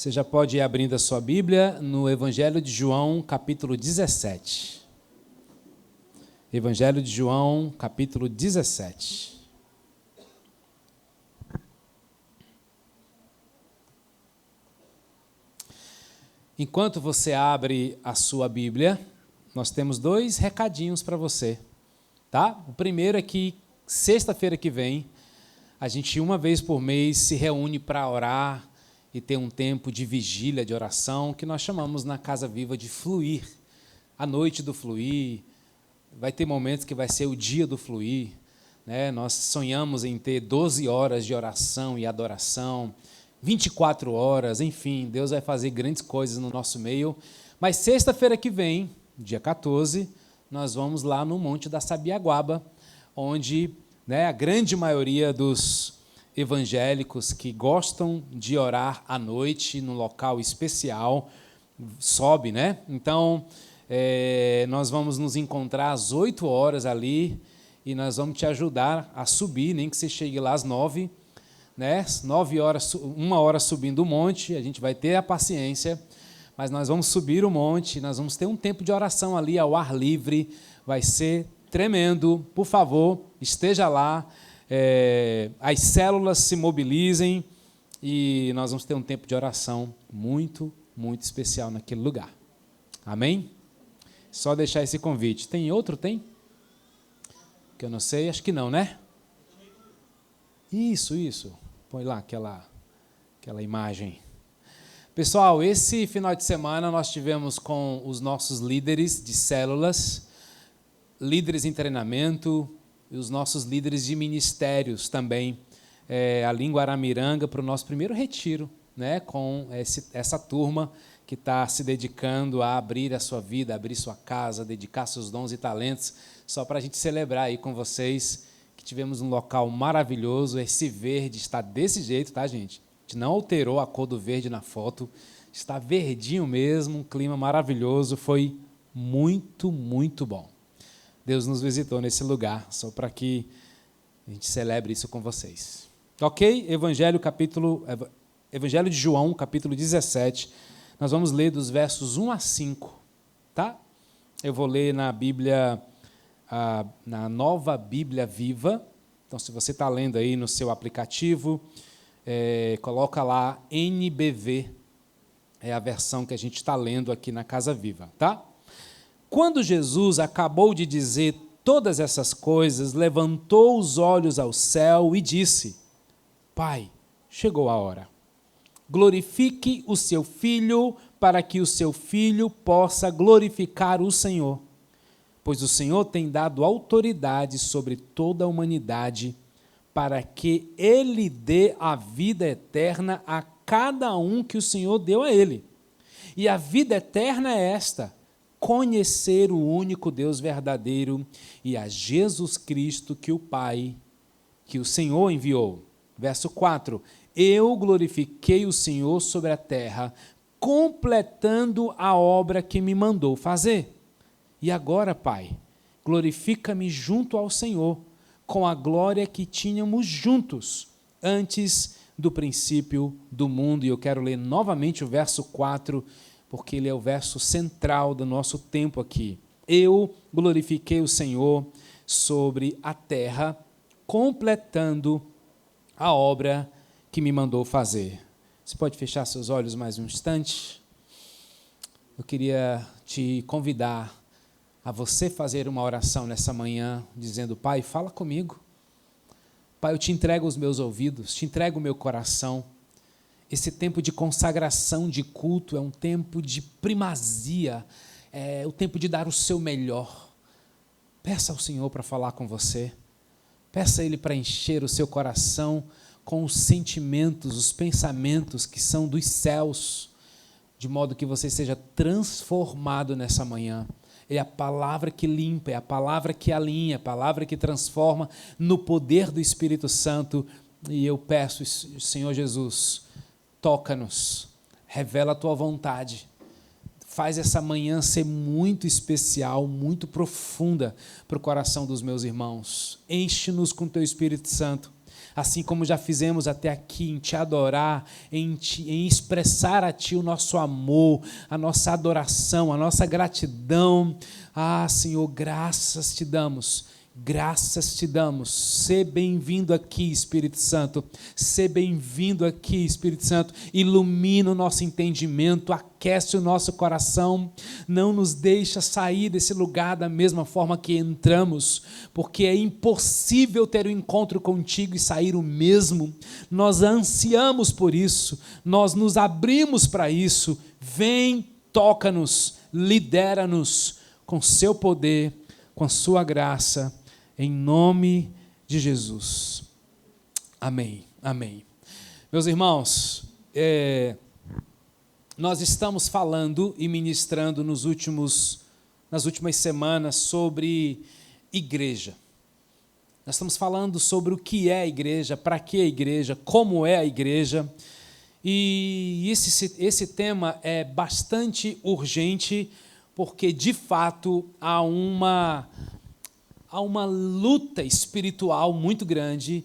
Você já pode ir abrindo a sua Bíblia no Evangelho de João, capítulo 17. Evangelho de João, capítulo 17. Enquanto você abre a sua Bíblia, nós temos dois recadinhos para você, tá? O primeiro é que sexta-feira que vem, a gente uma vez por mês se reúne para orar e ter um tempo de vigília, de oração, que nós chamamos na Casa Viva de Fluir. A noite do Fluir, vai ter momentos que vai ser o dia do Fluir, né? Nós sonhamos em ter 12 horas de oração e adoração, 24 horas, enfim, Deus vai fazer grandes coisas no nosso meio. Mas sexta-feira que vem, dia 14, nós vamos lá no Monte da Sabiaguaba, onde a grande maioria dos evangélicos que gostam de orar à noite, num local especial, sobe, né? Então, nós vamos nos encontrar às 8 horas ali e nós vamos te ajudar a subir, nem que você chegue lá às 9, né? 9 horas, 1 hora subindo o monte, a gente vai ter a paciência, mas nós vamos subir o monte, nós vamos ter um tempo de oração ali ao ar livre, vai ser tremendo. Por favor, esteja lá, as células se mobilizem e nós vamos ter um tempo de oração muito, muito especial naquele lugar. Amém? Só deixar esse convite. Tem outro, tem? Que eu não sei, acho que não, né? Isso. Põe lá aquela imagem. Pessoal, esse final de semana nós tivemos com os nossos líderes de células, líderes em treinamento e os nossos líderes de ministérios também, ali em Guaramiranga, para o nosso primeiro retiro, né, com essa turma que está se dedicando a abrir a sua vida, abrir sua casa, dedicar seus dons e talentos, só para a gente celebrar aí com vocês que tivemos um local maravilhoso. Esse verde está desse jeito, tá, gente? A gente não alterou a cor do verde na foto, está verdinho mesmo, um clima maravilhoso, foi muito, muito bom. Deus nos visitou nesse lugar, só para que a gente celebre isso com vocês. Ok? Evangelho de João, capítulo 17. Nós vamos ler dos versos 1 a 5. Tá? Eu vou ler na Bíblia, na Nova Bíblia Viva. Então, se você está lendo aí no seu aplicativo, coloca lá NBV, é a versão que a gente está lendo aqui na Casa Viva. Tá? Quando Jesus acabou de dizer todas essas coisas, levantou os olhos ao céu e disse: Pai, chegou a hora. Glorifique o seu Filho, para que o seu Filho possa glorificar o Senhor. Pois o Senhor tem dado autoridade sobre toda a humanidade, para que Ele dê a vida eterna a cada um que o Senhor deu a Ele. E a vida eterna é esta: conhecer o único Deus verdadeiro e a Jesus Cristo que o Senhor enviou. Verso 4, eu glorifiquei o Senhor sobre a terra, completando a obra que me mandou fazer. E agora, Pai, glorifica-me junto ao Senhor, com a glória que tínhamos juntos, antes do princípio do mundo. E eu quero ler novamente o verso 4, porque ele é o verso central do nosso tempo aqui. Eu glorifiquei o Senhor sobre a terra, completando a obra que me mandou fazer. Você pode fechar seus olhos mais um instante? Eu queria te convidar a você fazer uma oração nessa manhã, dizendo: Pai, fala comigo. Pai, eu te entrego os meus ouvidos, te entrego o meu coração. Esse tempo de consagração, de culto, é um tempo de primazia, é o tempo de dar o seu melhor. Peça ao Senhor para falar com você. Peça a Ele para encher o seu coração com os sentimentos, os pensamentos que são dos céus, de modo que você seja transformado nessa manhã. É a palavra que limpa, é a palavra que alinha, é a palavra que transforma no poder do Espírito Santo. E eu peço, Senhor Jesus, toca-nos, revela a Tua vontade, faz essa manhã ser muito especial, muito profunda para o coração dos meus irmãos. Enche-nos com Teu Espírito Santo, assim como já fizemos até aqui, em Te adorar, em expressar a Ti o nosso amor, a nossa adoração, a nossa gratidão. Ah, Senhor, graças Te damos. Graças Te damos. Sê bem-vindo aqui, Espírito Santo. Sê bem-vindo aqui, Espírito Santo. Ilumina o nosso entendimento, aquece o nosso coração. Não nos deixa sair desse lugar da mesma forma que entramos, porque é impossível ter um encontro contigo e sair o mesmo. Nós ansiamos por isso, nós nos abrimos para isso. Vem, toca-nos, lidera-nos com seu poder, com a sua graça, em nome de Jesus. Amém, amém. Meus irmãos, nós estamos falando e ministrando nas últimas semanas sobre igreja. Nós estamos falando sobre o que é a igreja, para que a igreja, como é a igreja. E esse tema é bastante urgente, porque, de fato, há uma luta espiritual muito grande,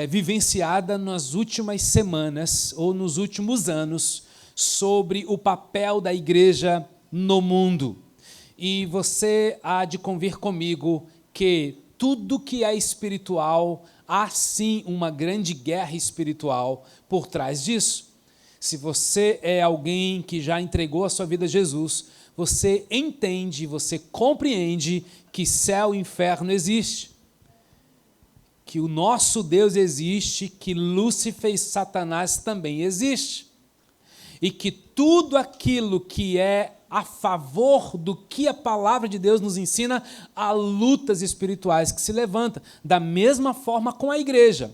vivenciada nas últimas semanas ou nos últimos anos, sobre o papel da igreja no mundo. E você há de convir comigo que tudo que é espiritual, há sim uma grande guerra espiritual por trás disso. Se você é alguém que já entregou a sua vida a Jesus, você entende, você compreende que céu e inferno existe, que o nosso Deus existe, que Lúcifer e Satanás também existe, e que tudo aquilo que é a favor do que a palavra de Deus nos ensina, há lutas espirituais que se levantam, da mesma forma com a igreja.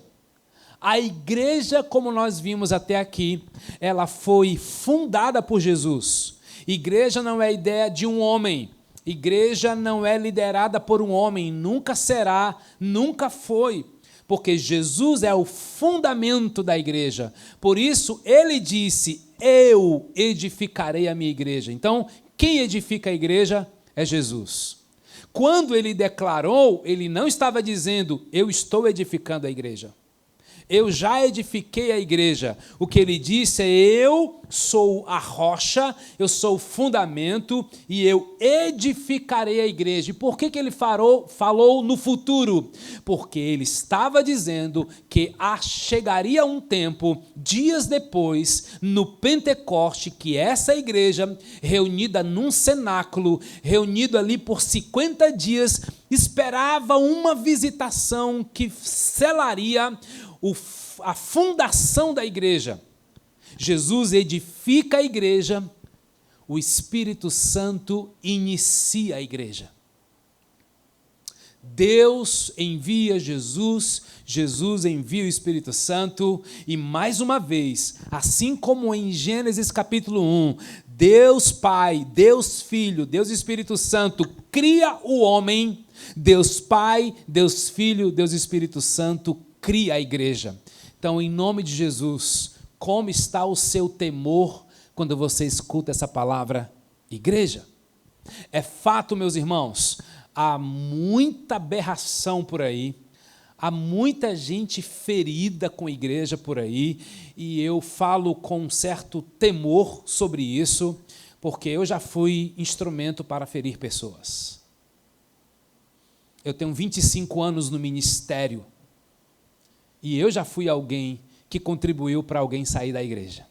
A igreja, como nós vimos até aqui, ela foi fundada por Jesus. Igreja não é ideia de um homem. Igreja não é liderada por um homem. Nunca será, nunca foi. Porque Jesus é o fundamento da igreja. Por isso, ele disse, eu edificarei a minha igreja. Então, quem edifica a igreja é Jesus. Quando ele declarou, ele não estava dizendo, eu estou edificando a igreja. Eu já edifiquei a igreja. O que ele disse é, eu sou a rocha, eu sou o fundamento e eu edificarei a igreja. E por que ele falou no futuro? Porque ele estava dizendo que chegaria um tempo, dias depois, no Pentecoste, que essa igreja, reunida num cenáculo, reunida ali por 50 dias, esperava uma visitação que selaria a fundação da igreja. Jesus edifica a igreja, o Espírito Santo inicia a igreja. Deus envia Jesus, Jesus envia o Espírito Santo, e mais uma vez, assim como em Gênesis capítulo 1, Deus Pai, Deus Filho, Deus Espírito Santo cria o homem, Deus Pai, Deus Filho, Deus Espírito Santo cria a igreja. Então, em nome de Jesus, como está o seu temor quando você escuta essa palavra igreja? É fato, meus irmãos, há muita aberração por aí, há muita gente ferida com a igreja por aí, e eu falo com um certo temor sobre isso, porque eu já fui instrumento para ferir pessoas. Eu tenho 25 anos no ministério, e eu já fui alguém que contribuiu para alguém sair da igreja.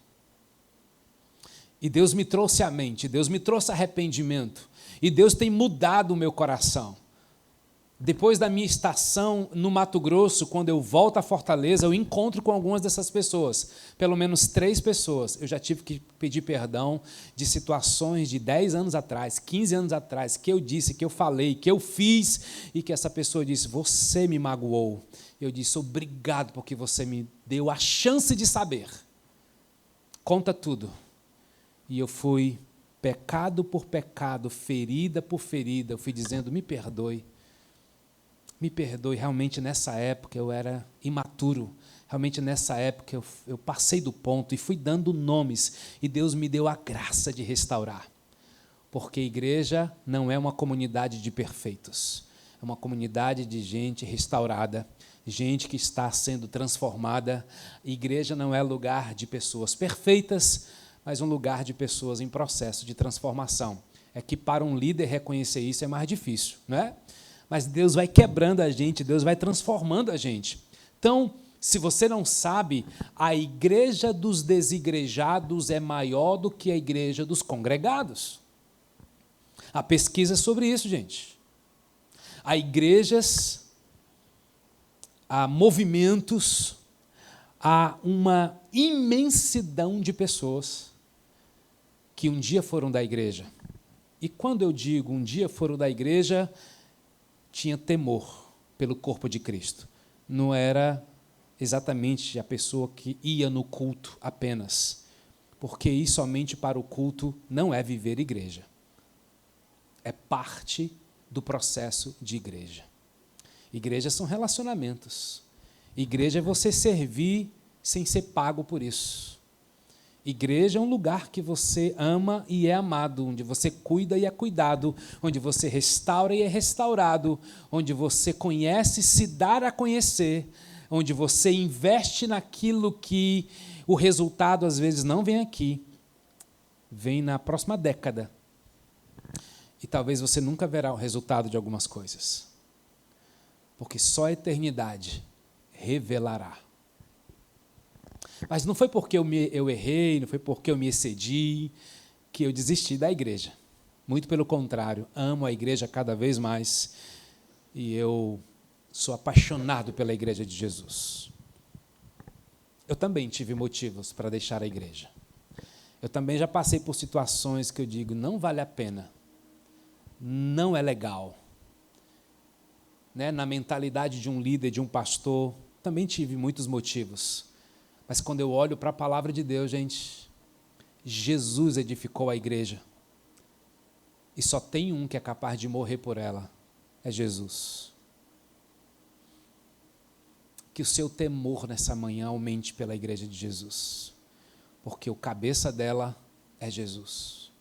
E Deus me trouxe à mente, Deus me trouxe arrependimento, e Deus tem mudado o meu coração. Depois da minha estação no Mato Grosso, quando eu volto a Fortaleza, eu encontro com algumas dessas pessoas, pelo menos 3 pessoas. Eu já tive que pedir perdão de situações de 10 anos atrás, 15 anos atrás, que eu disse, que eu falei, que eu fiz, e que essa pessoa disse, você me magoou. Eu disse, obrigado porque você me deu a chance de saber. Conta tudo. E eu fui, pecado por pecado, ferida por ferida, eu fui dizendo, me perdoe, realmente nessa época eu era imaturo, realmente nessa época eu passei do ponto e fui dando nomes, e Deus me deu a graça de restaurar, porque a igreja não é uma comunidade de perfeitos, é uma comunidade de gente restaurada, gente que está sendo transformada. Igreja não é lugar de pessoas perfeitas, mas um lugar de pessoas em processo de transformação. É que para um líder reconhecer isso é mais difícil, não é? Mas Deus vai quebrando a gente, Deus vai transformando a gente. Então, se você não sabe, a igreja dos desigrejados é maior do que a igreja dos congregados. Há pesquisa sobre isso, gente. Há igrejas, há movimentos, há uma imensidão de pessoas que um dia foram da igreja. E quando eu digo um dia foram da igreja, tinha temor pelo corpo de Cristo. Não era exatamente a pessoa que ia no culto apenas, porque ir somente para o culto não é viver igreja. É parte do processo de igreja. Igreja são relacionamentos. Igreja é você servir sem ser pago por isso. Igreja é um lugar que você ama e é amado, onde você cuida e é cuidado, onde você restaura e é restaurado, onde você conhece e se dá a conhecer, onde você investe naquilo que o resultado às vezes não vem aqui, vem na próxima década. E talvez você nunca verá o resultado de algumas coisas, porque só a eternidade revelará. Mas não foi porque eu errei, não foi porque eu me excedi, que eu desisti da igreja. Muito pelo contrário, amo a igreja cada vez mais e eu sou apaixonado pela igreja de Jesus. Eu também tive motivos para deixar a igreja. Eu também já passei por situações que eu digo, não vale a pena, não é legal. Né? Na mentalidade de um líder, de um pastor, também tive muitos motivos. Mas quando eu olho para a palavra de Deus, gente, Jesus edificou a igreja. E só tem um que é capaz de morrer por ela, é Jesus. Que o seu temor nessa manhã aumente pela igreja de Jesus, porque o cabeça dela é Jesus.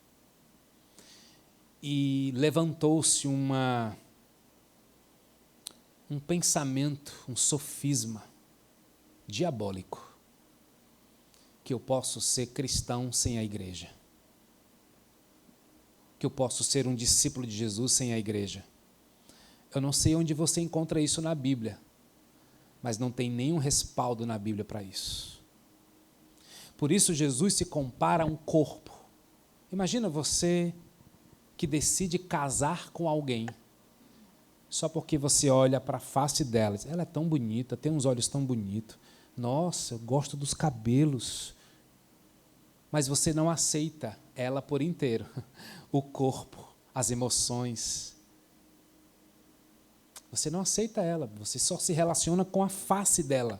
E levantou-se um pensamento, um sofisma diabólico, que eu posso ser cristão sem a igreja, que eu posso ser um discípulo de Jesus sem a igreja. Eu não sei onde você encontra isso na Bíblia, mas não tem nenhum respaldo na Bíblia para isso. Por isso Jesus se compara a um corpo. Imagina você que decide casar com alguém, só porque você olha para a face dela, ela é tão bonita, tem uns olhos tão bonitos, nossa, eu gosto dos cabelos, mas você não aceita ela por inteiro, o corpo, as emoções. Você não aceita ela, você só se relaciona com a face dela.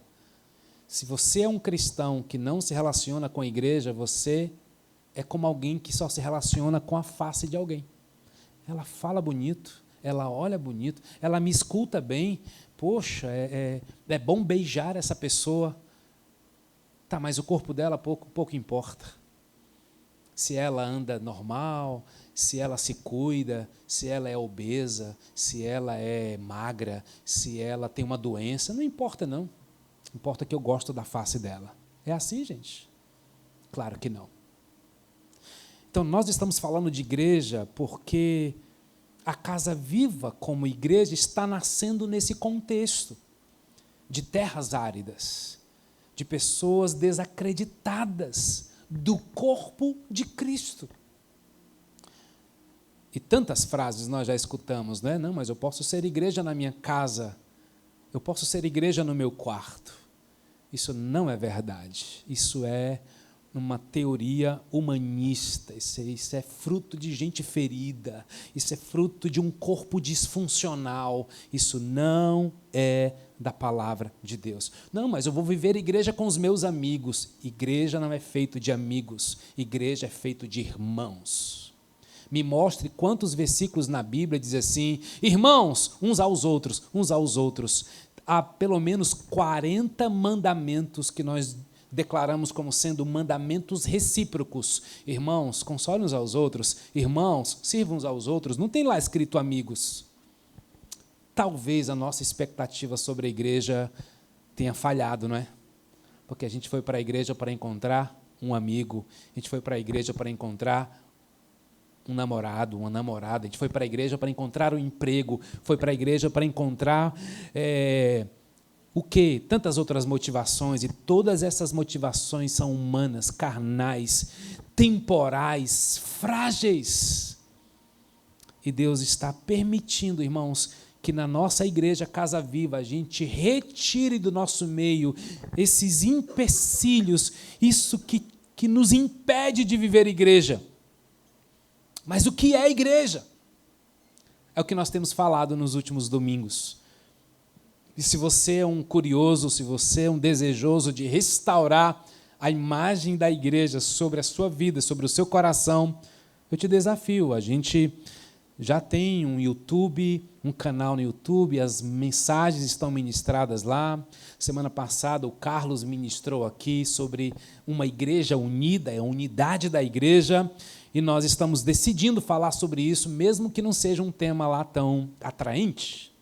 Se você é um cristão que não se relaciona com a igreja, você é como alguém que só se relaciona com a face de alguém. Ela fala bonito, ela olha bonito, ela me escuta bem, poxa, é bom beijar essa pessoa. Tá, mas o corpo dela pouco importa. Se ela anda normal, se ela se cuida, se ela é obesa, se ela é magra, se ela tem uma doença, não importa não. Importa que eu gosto da face dela. É assim, gente? Claro que não. Então, nós estamos falando de igreja porque a Casa Viva, como igreja, está nascendo nesse contexto de terras áridas, de pessoas desacreditadas do corpo de Cristo. E tantas frases nós já escutamos, né? Não, mas eu posso ser igreja na minha casa, eu posso ser igreja no meu quarto. Isso não é verdade, isso é uma teoria humanista, isso é fruto de gente ferida, isso é fruto de um corpo disfuncional, isso não é da palavra de Deus. Não, mas eu vou viver igreja com os meus amigos. Igreja não é feito de amigos, igreja é feito de irmãos. Me mostre quantos versículos na Bíblia diz assim, irmãos, uns aos outros. Há pelo menos 40 mandamentos que nós declaramos como sendo mandamentos recíprocos. Irmãos, consolem uns aos outros. Irmãos, sirvam uns aos outros. Não tem lá escrito amigos. talvez a nossa expectativa sobre a igreja tenha falhado, não é? Porque a gente foi para a igreja para encontrar um amigo, a gente foi para a igreja para encontrar um namorado, uma namorada, a gente foi para a igreja para encontrar um emprego, foi para a igreja para encontrar o quê? Tantas outras motivações, e todas essas motivações são humanas, carnais, temporais, frágeis. E Deus está permitindo, irmãos, que na nossa igreja Casa Viva a gente retire do nosso meio esses empecilhos, isso que nos impede de viver igreja. Mas o que é igreja? É o que nós temos falado nos últimos domingos. E se você é um curioso, se você é um desejoso de restaurar a imagem da igreja sobre a sua vida, sobre o seu coração, eu te desafio. A gente já tem um YouTube, um canal no YouTube, as mensagens estão ministradas lá. Semana passada o Carlos ministrou aqui sobre uma igreja unida, a unidade da igreja, e nós estamos decidindo falar sobre isso, mesmo que não seja um tema lá tão atraente,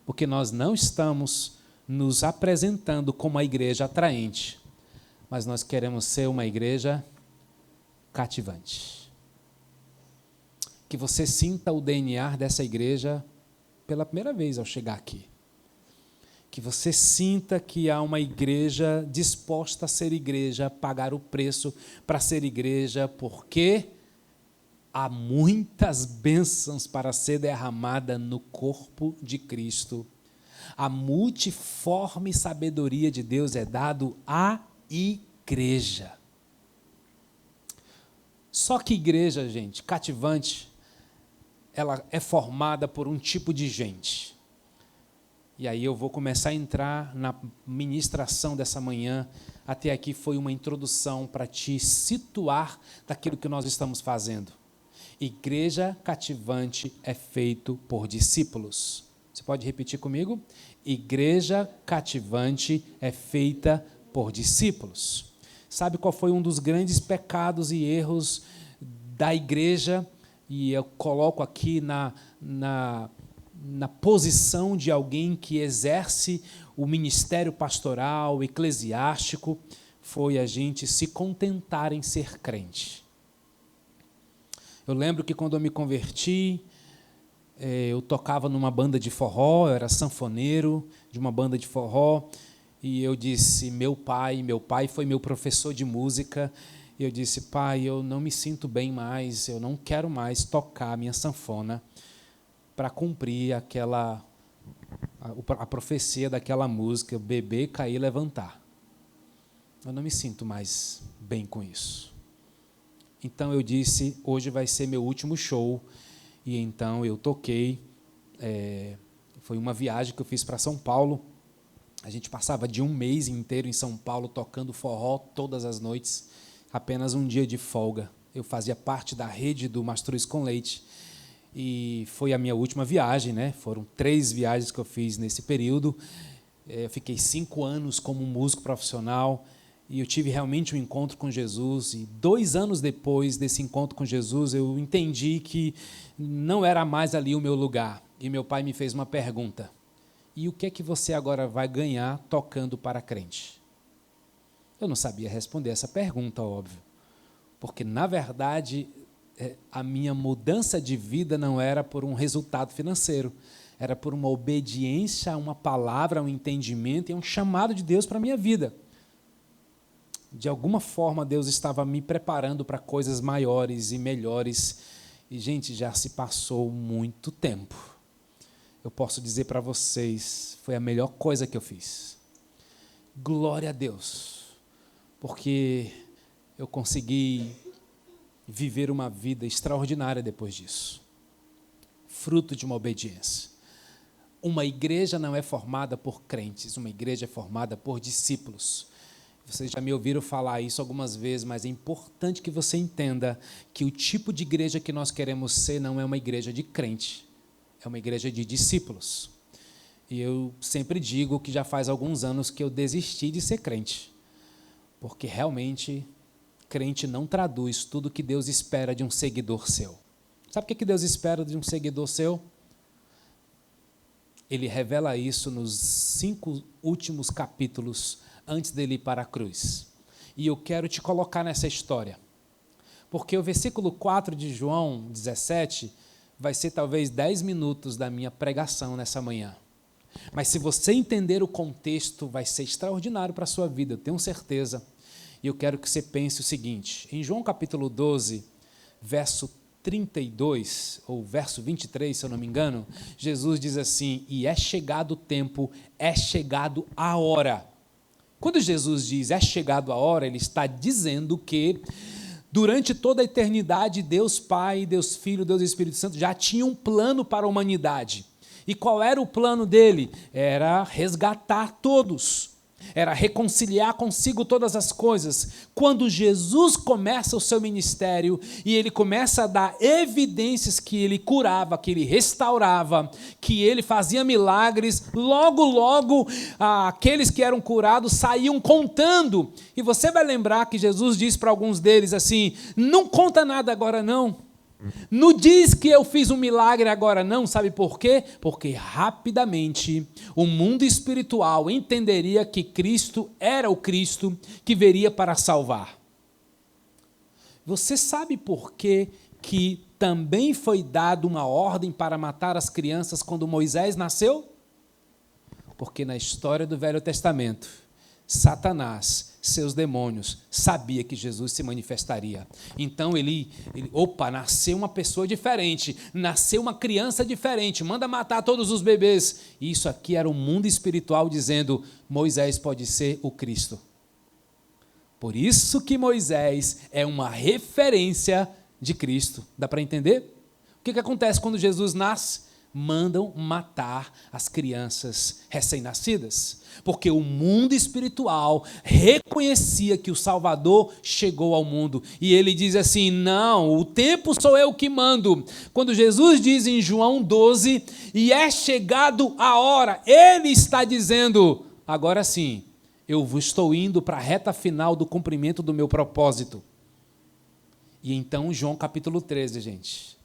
porque nós não estamos nos apresentando como uma igreja atraente, mas nós queremos ser uma igreja cativante. Que você sinta o DNA dessa igreja pela primeira vez ao chegar aqui. Que você sinta que há uma igreja disposta a ser igreja, a pagar o preço para ser igreja, porque há muitas bênçãos para ser derramada no corpo de Cristo. A multiforme sabedoria de Deus é dado à igreja. Só que igreja, gente, cativante, ela é formada por um tipo de gente. E aí eu vou começar a entrar na ministração dessa manhã. Até aqui foi uma introdução para te situar daquilo que nós estamos fazendo. Igreja cativante é feito por discípulos. Você pode repetir comigo? Igreja cativante é feita por discípulos. Sabe qual foi um dos grandes pecados e erros da igreja? E eu coloco aqui na posição de alguém que exerce o ministério pastoral, eclesiástico, foi a gente se contentar em ser crente. Eu lembro que quando eu me converti, eu tocava numa banda de forró, eu era sanfoneiro de uma banda de forró, e eu disse, meu pai foi meu professor de música, e eu disse, pai, eu não me sinto bem mais, eu não quero mais tocar a minha sanfona para cumprir a profecia daquela música, beber, cair, levantar. Eu não me sinto mais bem com isso. Então eu disse, hoje vai ser meu último show, e então eu toquei, foi uma viagem que eu fiz para São Paulo, a gente passava de um mês inteiro em São Paulo tocando forró todas as noites, apenas um dia de folga. Eu fazia parte da rede do Mastruz com Leite, e foi a minha última viagem, né? Foram 3 viagens que eu fiz nesse período. Eu fiquei 5 anos como músico profissional, e eu tive realmente um encontro com Jesus, e 2 anos depois desse encontro com Jesus, eu entendi que não era mais ali o meu lugar. E meu pai me fez uma pergunta: e o que é que você agora vai ganhar tocando para crente? Eu não sabia responder essa pergunta, óbvio, porque, na verdade, a minha mudança de vida não era por um resultado financeiro, era por uma obediência a uma palavra, a um entendimento e a um chamado de Deus para a minha vida. De alguma forma, Deus estava me preparando para coisas maiores e melhores, e, gente, já se passou muito tempo. Eu posso dizer para vocês, foi a melhor coisa que eu fiz. Glória a Deus, porque eu consegui viver uma vida extraordinária depois disso, fruto de uma obediência. Uma igreja não é formada por crentes, uma igreja é formada por discípulos. Vocês já me ouviram falar isso algumas vezes, mas é importante que você entenda que o tipo de igreja que nós queremos ser não é uma igreja de crente, é uma igreja de discípulos. E eu sempre digo que já faz alguns anos que eu desisti de ser crente, porque realmente crente não traduz tudo o que Deus espera de um seguidor seu. Sabe o que Deus espera de um seguidor seu? ele revela isso nos 5 últimos capítulos antes dele ir para a cruz. E eu quero te colocar nessa história, porque o versículo 4 de João 17 vai ser talvez 10 minutos da minha pregação nessa manhã. Mas se você entender o contexto, vai ser extraordinário para a sua vida, eu tenho certeza. E eu quero que você pense o seguinte, em João capítulo 12, verso 32, ou verso 23, se eu não me engano, Jesus diz assim, e é chegado o tempo, é chegado a hora. Quando Jesus diz é chegado a hora, ele está dizendo que durante toda a eternidade, Deus Pai, Deus Filho, Deus Espírito Santo já tinha um plano para a humanidade. E qual era o plano dele? Era resgatar todos. Era reconciliar consigo todas as coisas. Quando Jesus começa o seu ministério e ele começa a dar evidências que ele curava, que ele restaurava, que ele fazia milagres, logo, aqueles que eram curados saíam contando. E você vai lembrar que Jesus disse para alguns deles assim, não conta nada agora não. Não diz que eu fiz um milagre agora não, sabe por quê? Porque rapidamente o mundo espiritual entenderia que Cristo era o Cristo que viria para salvar. Você sabe por quê que também foi dado uma ordem para matar as crianças quando Moisés nasceu? Porque na história do Velho Testamento, Satanás, seus demônios, sabia que Jesus se manifestaria. Então nasceu uma pessoa diferente, nasceu uma criança diferente, manda matar todos os bebês. E isso aqui era o mundo espiritual dizendo, Moisés pode ser o Cristo. Por isso que Moisés é uma referência de Cristo. Dá para entender? O que acontece quando Jesus nasce? Mandam matar as crianças recém-nascidas, porque o mundo espiritual reconhecia que o Salvador chegou ao mundo, e ele diz assim, não, o tempo sou eu que mando. Quando Jesus diz em João 12, e é chegado a hora, ele está dizendo, agora sim, eu estou indo para a reta final do cumprimento do meu propósito. E então João capítulo 13, gente,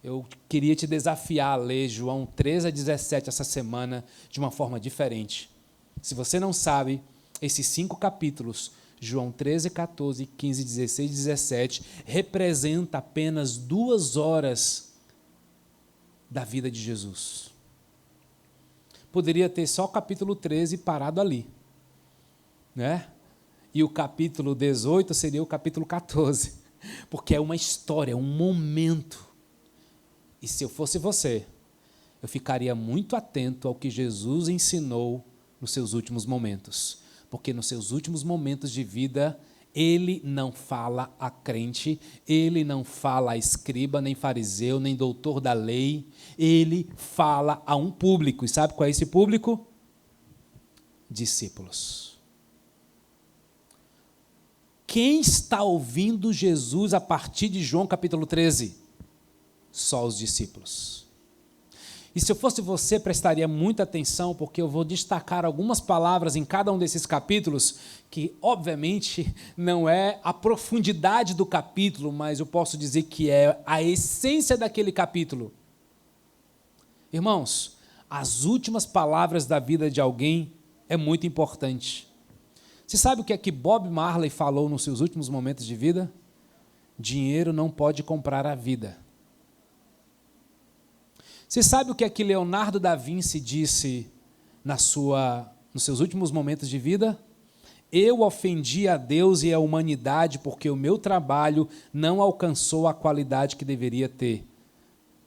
eu queria te desafiar a ler João 13 a 17 essa semana de uma forma diferente. Se você não sabe, esses 5 capítulos, João 13, 14, 15, 16 e 17, representa apenas 2 horas da vida de Jesus. Poderia ter só o capítulo 13 parado ali, né? E o capítulo 18 seria o capítulo 14, porque é uma história, um momento. E se eu fosse você, eu ficaria muito atento ao que Jesus ensinou nos seus últimos momentos. Porque nos seus últimos momentos de vida, ele não fala a crente, ele não fala a escriba, nem fariseu, nem doutor da lei. Ele fala a um público. E sabe qual é esse público? Discípulos. Quem está ouvindo Jesus a partir de João capítulo 13? Só os discípulos. E se eu fosse você, prestaria muita atenção, porque eu vou destacar algumas palavras em cada um desses capítulos, que obviamente não é a profundidade do capítulo, mas eu posso dizer que é a essência daquele capítulo. Irmãos, as últimas palavras da vida de alguém é muito importante. Você sabe o que é que Bob Marley falou nos seus últimos momentos de vida? Dinheiro não pode comprar a vida. Você sabe o que é que Leonardo da Vinci disse nos seus últimos momentos de vida? Eu ofendi a Deus e a humanidade porque o meu trabalho não alcançou a qualidade que deveria ter.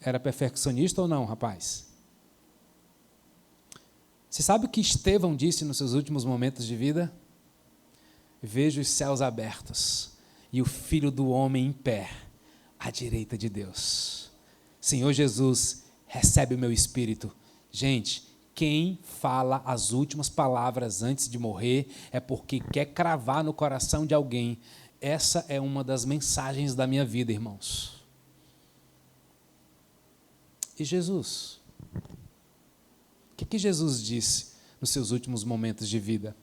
Era perfeccionista ou não, rapaz? Você sabe o que Estevão disse nos seus últimos momentos de vida? Vejo os céus abertos e o Filho do Homem em pé, à direita de Deus. Senhor Jesus, recebe o meu espírito. Gente, quem fala as últimas palavras antes de morrer é porque quer cravar no coração de alguém. Essa é uma das mensagens da minha vida, irmãos. E Jesus? O que Jesus disse nos seus últimos momentos de vida?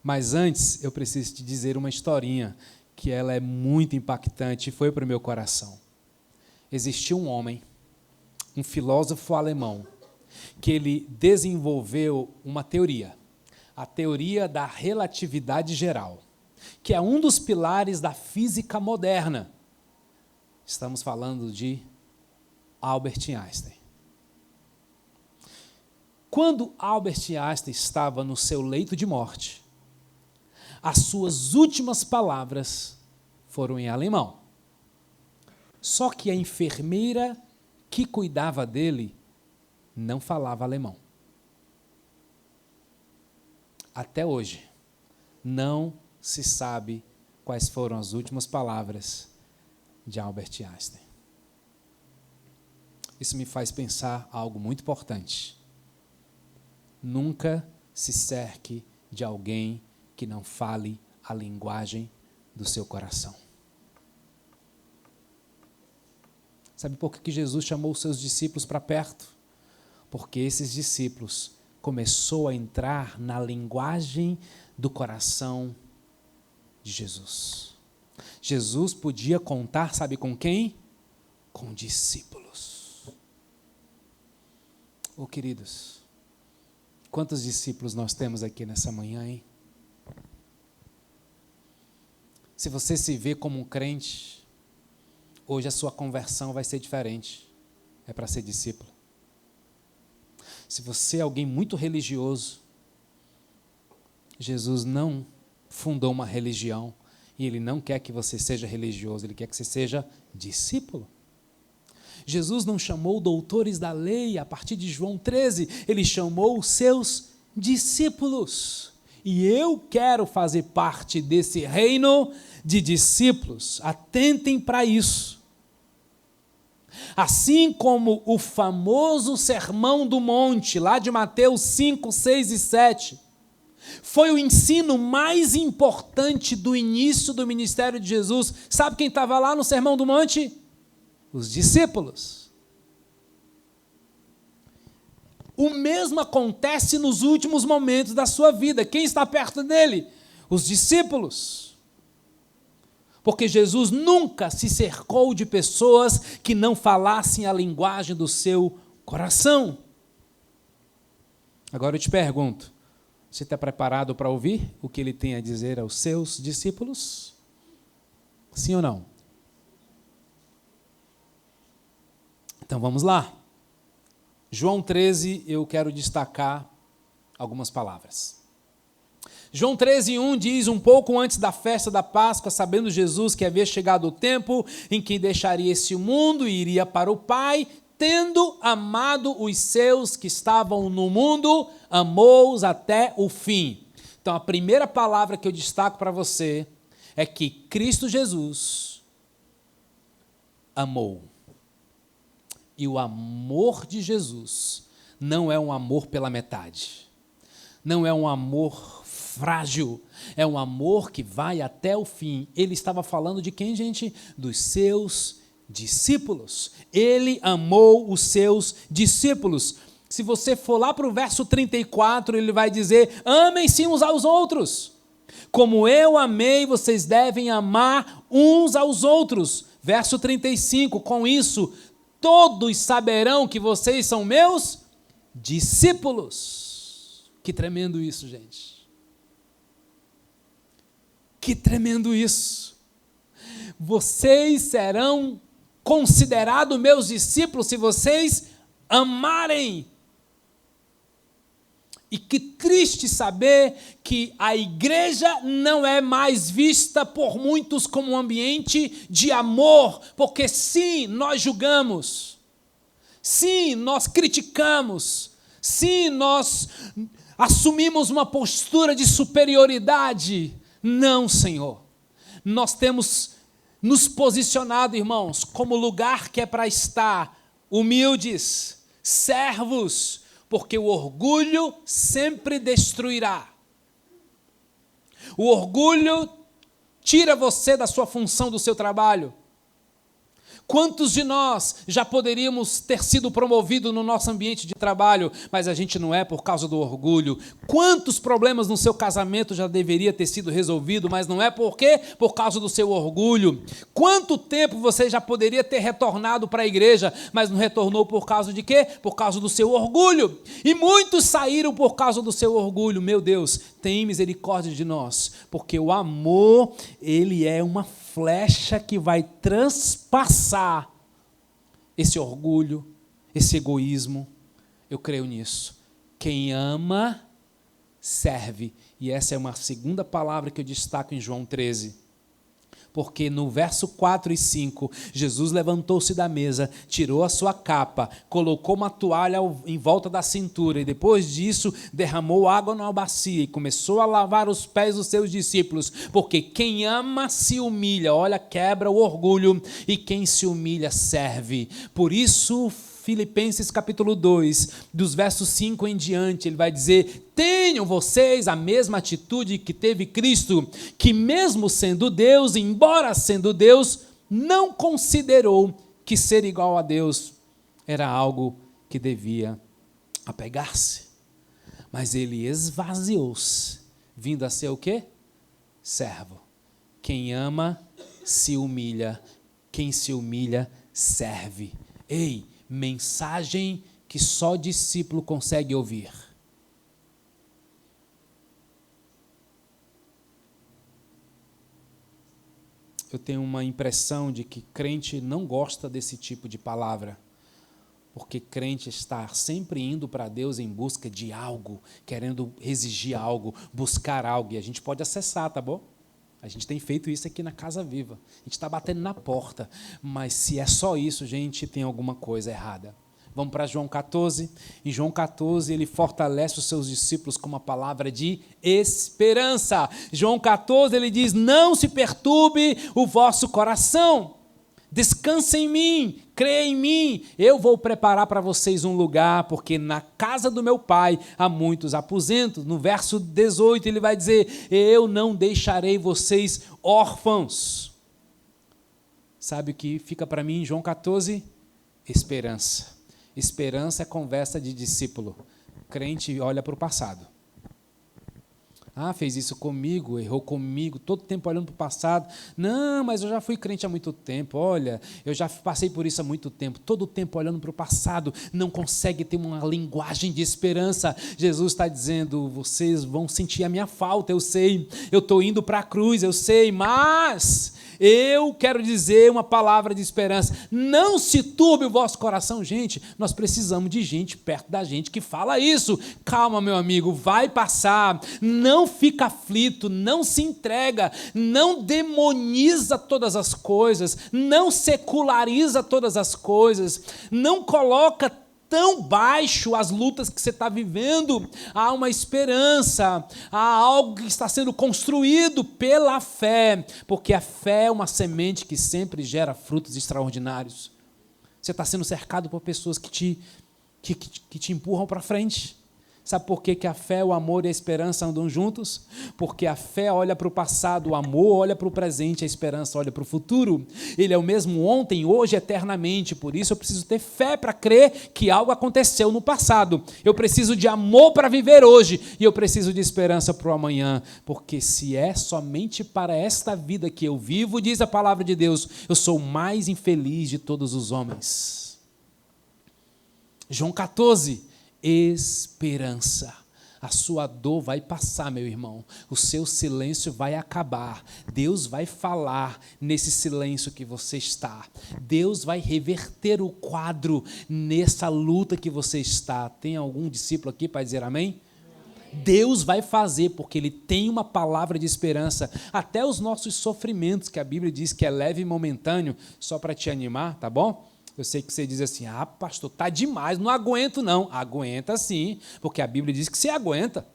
Mas antes, eu preciso te dizer uma historinha que ela é muito impactante e foi para o meu coração. Existiu um homem, um filósofo alemão, que ele desenvolveu uma teoria, a teoria da relatividade geral, que é um dos pilares da física moderna. Estamos falando de Albert Einstein. Quando Albert Einstein estava no seu leito de morte, as suas últimas palavras foram em alemão. Só que a enfermeira que cuidava dele não falava alemão. Até hoje, não se sabe quais foram as últimas palavras de Albert Einstein. Isso me faz pensar algo muito importante. Nunca se cerque de alguém que não fale a linguagem do seu coração. Sabe por que Jesus chamou os seus discípulos para perto? Porque esses discípulos começou a entrar na linguagem do coração de Jesus. Jesus podia contar, sabe com quem? Com discípulos. Oh, queridos, quantos discípulos nós temos aqui nessa manhã, hein? Se você se vê como um crente, hoje a sua conversão vai ser diferente. É para ser discípulo. Se você é alguém muito religioso, Jesus não fundou uma religião e Ele não quer que você seja religioso, Ele quer que você seja discípulo. Jesus não chamou doutores da lei a partir de João 13, Ele chamou os seus discípulos. E eu quero fazer parte desse reino de discípulos. Atentem para isso. Assim como o famoso Sermão do Monte, lá de Mateus 5, 6 e 7, foi o ensino mais importante do início do ministério de Jesus. Sabe quem estava lá no Sermão do Monte? Os discípulos. O mesmo acontece nos últimos momentos da sua vida. Quem está perto dele? Os discípulos. Porque Jesus nunca se cercou de pessoas que não falassem a linguagem do seu coração. Agora eu te pergunto, você está preparado para ouvir o que ele tem a dizer aos seus discípulos? Sim ou não? Então vamos lá. João 13, eu quero destacar algumas palavras. João 13:1 diz: um pouco antes da festa da Páscoa, sabendo Jesus que havia chegado o tempo em que deixaria esse mundo e iria para o Pai, tendo amado os seus que estavam no mundo, amou-os até o fim. Então a primeira palavra que eu destaco para você é que Cristo Jesus amou. E o amor de Jesus não é um amor pela metade. Não é um amor frágil. É um amor que vai até o fim. Ele estava falando de quem, gente? Dos seus discípulos. Ele amou os seus discípulos. Se você for lá para o verso 34, ele vai dizer: amem-se uns aos outros. Como eu amei, vocês devem amar uns aos outros. Verso 35, com isso todos saberão que vocês são meus discípulos. Que tremendo isso, gente. Que tremendo isso. Vocês serão considerados meus discípulos se vocês amarem. E que triste saber que a igreja não é mais vista por muitos como um ambiente de amor, porque sim, nós julgamos, sim, nós criticamos, sim, nós assumimos uma postura de superioridade. Não, Senhor. Nós temos nos posicionado, irmãos, como lugar que é para estar humildes, servos, porque o orgulho sempre destruirá. O orgulho tira você da sua função, do seu trabalho. Quantos de nós já poderíamos ter sido promovidos no nosso ambiente de trabalho, mas a gente não é por causa do orgulho? Quantos problemas no seu casamento já deveria ter sido resolvido, mas não é por quê? Por causa do seu orgulho. Quanto tempo você já poderia ter retornado para a igreja, mas não retornou por causa de quê? Por causa do seu orgulho. E muitos saíram por causa do seu orgulho. Meu Deus, tem misericórdia de nós, porque o amor, ele é uma flecha que vai transpassar esse orgulho, esse egoísmo. Eu creio nisso. Quem ama, serve. E essa é uma segunda palavra que eu destaco em João 13. Porque no verso 4 e 5, Jesus levantou-se da mesa, tirou a sua capa, colocou uma toalha em volta da cintura e depois disso derramou água na bacia e começou a lavar os pés dos seus discípulos. Porque quem ama se humilha, olha, quebra o orgulho, e quem se humilha serve. Por isso, Filipenses capítulo 2, dos versos 5 em diante, ele vai dizer: tenham vocês a mesma atitude que teve Cristo, que mesmo sendo Deus, embora sendo Deus, não considerou que ser igual a Deus era algo que devia apegar-se. Mas ele esvaziou-se, vindo a ser o quê? Servo. Quem ama, se humilha. Quem se humilha, serve. Ei, mensagem que só discípulo consegue ouvir. Eu tenho uma impressão de que crente não gosta desse tipo de palavra, porque crente está sempre indo para Deus em busca de algo, querendo exigir algo, buscar algo, e a gente pode acessar, tá bom? A gente tem feito isso aqui na Casa Viva. A gente está batendo na porta. Mas se é só isso, gente, tem alguma coisa errada. Vamos para João 14. Em João 14, ele fortalece os seus discípulos com uma palavra de esperança. João 14, ele diz: não se perturbe o vosso coração. Descanse em mim, creia em mim, eu vou preparar para vocês um lugar, porque na casa do meu pai há muitos aposentos. No verso 18 ele vai dizer: eu não deixarei vocês órfãos. Sabe o que fica para mim em João 14? Esperança. Esperança é conversa de discípulo. Crente olha para o passado. Ah, fez isso comigo, errou comigo, todo tempo olhando para o passado. Não, mas eu já fui crente há muito tempo. Olha, eu já passei por isso há muito tempo. Todo tempo olhando para o passado, não consegue ter uma linguagem de esperança. Jesus está dizendo: vocês vão sentir a minha falta, eu sei. Eu estou indo para a cruz, eu sei, mas eu quero dizer uma palavra de esperança. Não se turbe o vosso coração, gente. Nós precisamos de gente perto da gente que fala isso. Calma, meu amigo, vai passar. Não fica aflito, não se entrega, não demoniza todas as coisas, não seculariza todas as coisas, não coloca tão baixo as lutas que você está vivendo. Há uma esperança, há algo que está sendo construído pela fé, porque a fé é uma semente que sempre gera frutos extraordinários. Você está sendo cercado por pessoas que te empurram para frente. Sabe por que a fé, o amor e a esperança andam juntos? Porque a fé olha para o passado, o amor olha para o presente, a esperança olha para o futuro. Ele é o mesmo ontem, hoje, eternamente. Por isso eu preciso ter fé para crer que algo aconteceu no passado. Eu preciso de amor para viver hoje e eu preciso de esperança para o amanhã. Porque se é somente para esta vida que eu vivo, diz a palavra de Deus, eu sou o mais infeliz de todos os homens. João 14. Esperança. A sua dor vai passar, meu irmão. O seu silêncio vai acabar. Deus vai falar nesse silêncio que você está. Deus vai reverter o quadro nessa luta que você está. Tem algum discípulo aqui para dizer amém? Deus vai fazer, porque Ele tem uma palavra de esperança. Até os nossos sofrimentos, que a Bíblia diz que é leve e momentâneo, só para te animar, tá bom? Eu sei que você diz assim: ah, pastor, está demais, não aguento não. Aguenta sim, porque a Bíblia diz que você aguenta.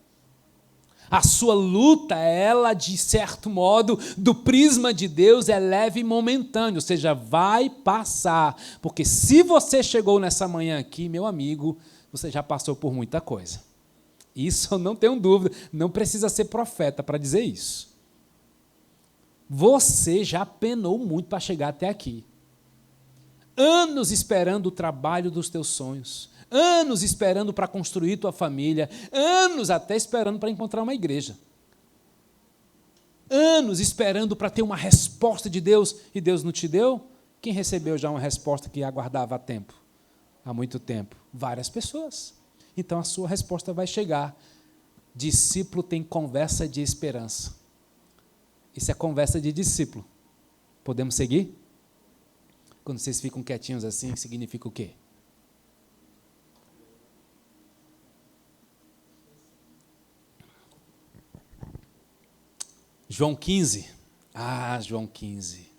A sua luta, ela, de certo modo, do prisma de Deus, é leve e momentâneo, ou seja, vai passar. Porque se você chegou nessa manhã aqui, meu amigo, você já passou por muita coisa. Isso eu não tenho dúvida, não precisa ser profeta para dizer isso. Você já penou muito para chegar até aqui. anos esperando o trabalho dos teus sonhos, anos esperando para construir tua família, anos até esperando para encontrar uma igreja, anos esperando para ter uma resposta de Deus, e Deus não te deu? Quem recebeu já uma resposta que aguardava há muito tempo? Várias pessoas. Então a sua resposta vai chegar. Discípulo tem conversa de esperança. Isso é conversa de discípulo. Podemos seguir? Quando vocês ficam quietinhos assim, significa o quê? João 15. João 15.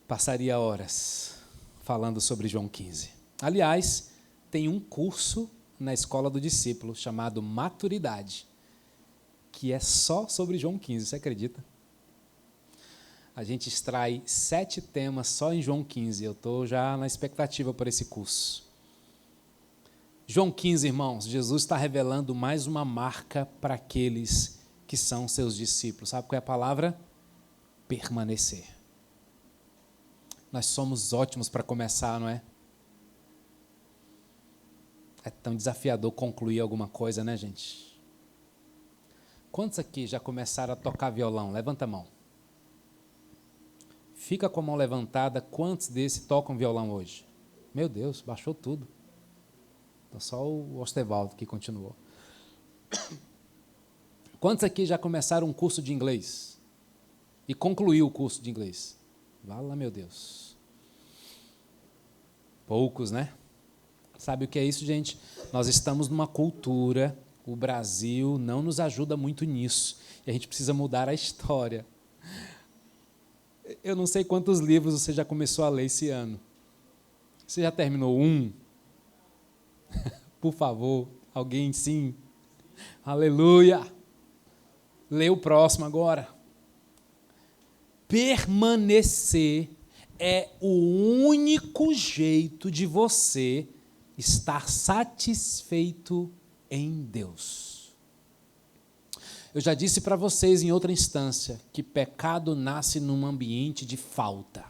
Passaria horas falando sobre João 15. Aliás, tem um curso na escola do discípulo chamado Maturidade, que é só sobre João 15, você acredita? A gente extrai 7 temas só em João 15, eu estou já na expectativa por esse curso. João 15, irmãos, Jesus está revelando mais uma marca para aqueles que são seus discípulos. Sabe qual é a palavra? Permanecer. Nós somos ótimos para começar, não é? É tão desafiador concluir alguma coisa, né, gente? Quantos aqui já começaram a tocar violão? Levanta a mão. Fica com a mão levantada. Quantos desses tocam violão hoje? Meu Deus, baixou tudo. Então, só o Ostevaldo que continuou. Quantos aqui já começaram um curso de inglês? E concluiu o curso de inglês? Vala, meu Deus. Poucos, né? Sabe o que é isso, gente? Nós estamos numa cultura, o Brasil não nos ajuda muito nisso, e a gente precisa mudar a história. Eu não sei quantos livros você já começou a ler esse ano. Você já terminou um? Por favor, alguém sim. Aleluia! Lê o próximo agora. Permanecer é o único jeito de você estar satisfeito em Deus. Eu já disse para vocês em outra instância que pecado nasce num ambiente de falta.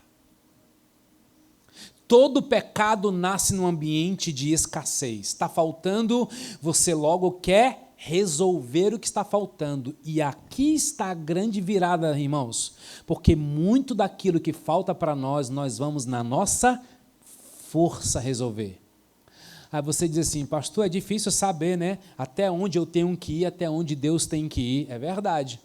Todo pecado nasce num ambiente de escassez. Está faltando, você logo quer resolver o que está faltando. E aqui está a grande virada, irmãos, porque muito daquilo que falta para nós vamos na nossa força resolver. Aí você diz assim, pastor, é difícil saber, né? Até onde eu tenho que ir, até onde Deus tem que ir. É verdade.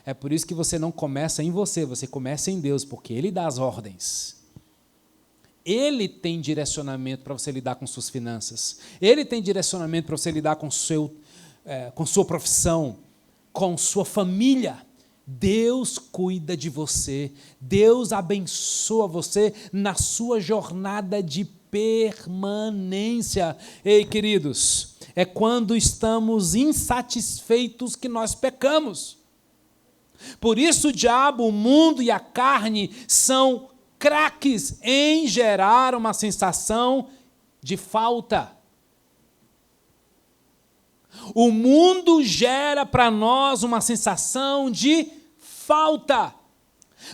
É por isso que você não começa em você começa em Deus, porque Ele dá as ordens. Ele tem direcionamento para você lidar com suas finanças. Ele tem direcionamento para você lidar com sua profissão, com sua família. Deus cuida de você. Deus abençoa você na sua jornada de permanência. Ei, queridos, é quando estamos insatisfeitos que nós pecamos. Por isso o diabo, o mundo e a carne são craques em gerar uma sensação de falta. O mundo gera para nós uma sensação de falta.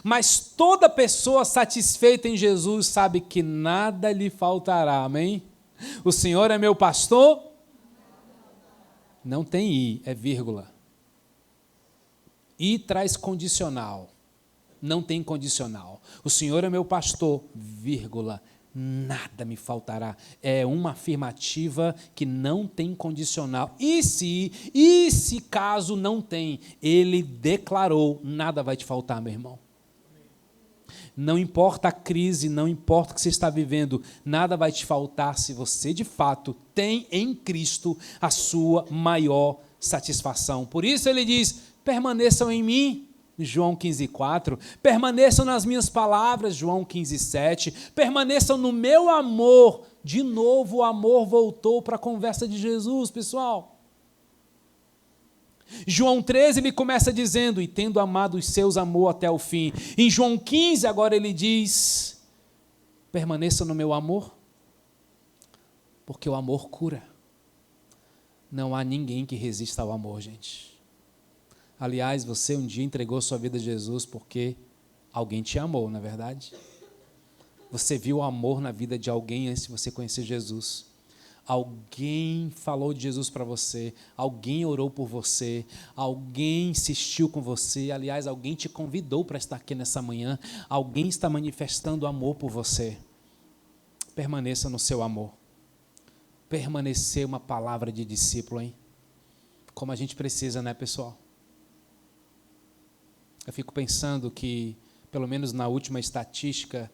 Mas toda pessoa satisfeita em Jesus sabe que nada lhe faltará, amém? O Senhor é meu pastor? Não tem i, é vírgula. I traz condicional, não tem condicional. O Senhor é meu pastor, vírgula, nada me faltará. É uma afirmativa que não tem condicional. E se caso não tem, ele declarou, nada vai te faltar, meu irmão. Não importa a crise, não importa o que você está vivendo, nada vai te faltar se você, de fato, tem em Cristo a sua maior satisfação. Por isso ele diz, permaneçam em mim, João 15,4, permaneçam nas minhas palavras, João 15,7, permaneçam no meu amor. De novo o amor voltou para a conversa de Jesus, pessoal. João 13 ele começa dizendo, e tendo amado os seus, amou até o fim. Em João 15 agora ele diz, permaneça no meu amor, porque o amor cura. Não há ninguém que resista ao amor, gente. Aliás, você um dia entregou sua vida a Jesus porque alguém te amou, não é verdade? Você viu o amor na vida de alguém antes de você conhecer Jesus. Alguém falou de Jesus para você, alguém orou por você, alguém insistiu com você, aliás, alguém te convidou para estar aqui nessa manhã, alguém está manifestando amor por você. Permaneça no seu amor. Permanecer uma palavra de discípulo, hein? Como a gente precisa, né, pessoal? Eu fico pensando que, pelo menos na última estatística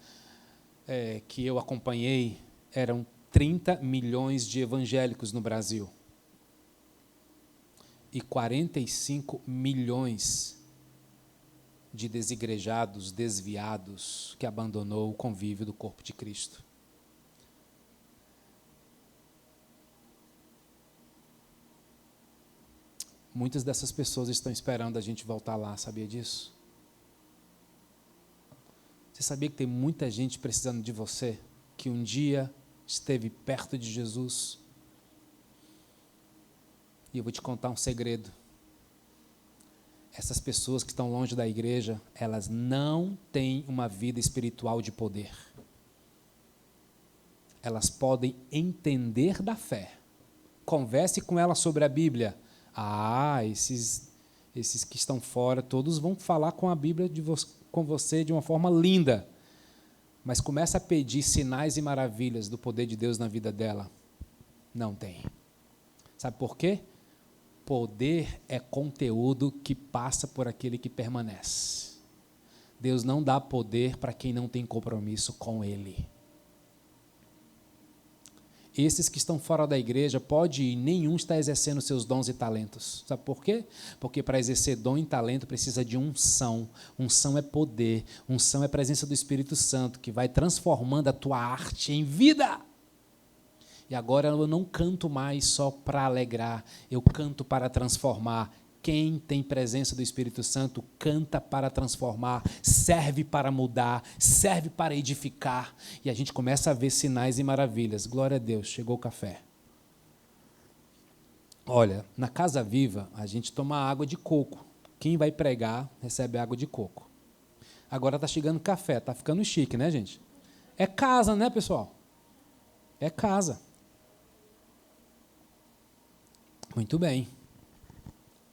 que eu acompanhei, eram 30 milhões de evangélicos no Brasil e 45 milhões de desigrejados, desviados, que abandonou o convívio do corpo de Cristo. Muitas dessas pessoas estão esperando a gente voltar lá, sabia disso? Você sabia que tem muita gente precisando de você, que um dia esteve perto de Jesus? E eu vou te contar um segredo. Essas pessoas que estão longe da igreja, elas não têm uma vida espiritual de poder. Elas podem entender da fé. Converse com elas sobre a Bíblia. Esses que estão fora, todos vão falar com a Bíblia com você de uma forma linda. Mas começa a pedir sinais e maravilhas do poder de Deus na vida dela. Não tem. Sabe por quê? Poder é conteúdo que passa por aquele que permanece. Deus não dá poder para quem não tem compromisso com Ele. Esses que estão fora da igreja, pode ir, nenhum está exercendo seus dons e talentos. Sabe por quê? Porque para exercer dom e talento precisa de unção. Unção é poder, unção é presença do Espírito Santo, que vai transformando a tua arte em vida. E agora eu não canto mais só para alegrar, eu canto para transformar. Quem tem presença do Espírito Santo canta para transformar, serve para mudar, serve para edificar. E a gente começa a ver sinais e maravilhas. Glória a Deus, chegou o café. Olha, na Casa Viva, a gente toma água de coco. Quem vai pregar recebe água de coco. Agora está chegando café, está ficando chique, né, gente? É casa, né, pessoal? É casa. Muito bem.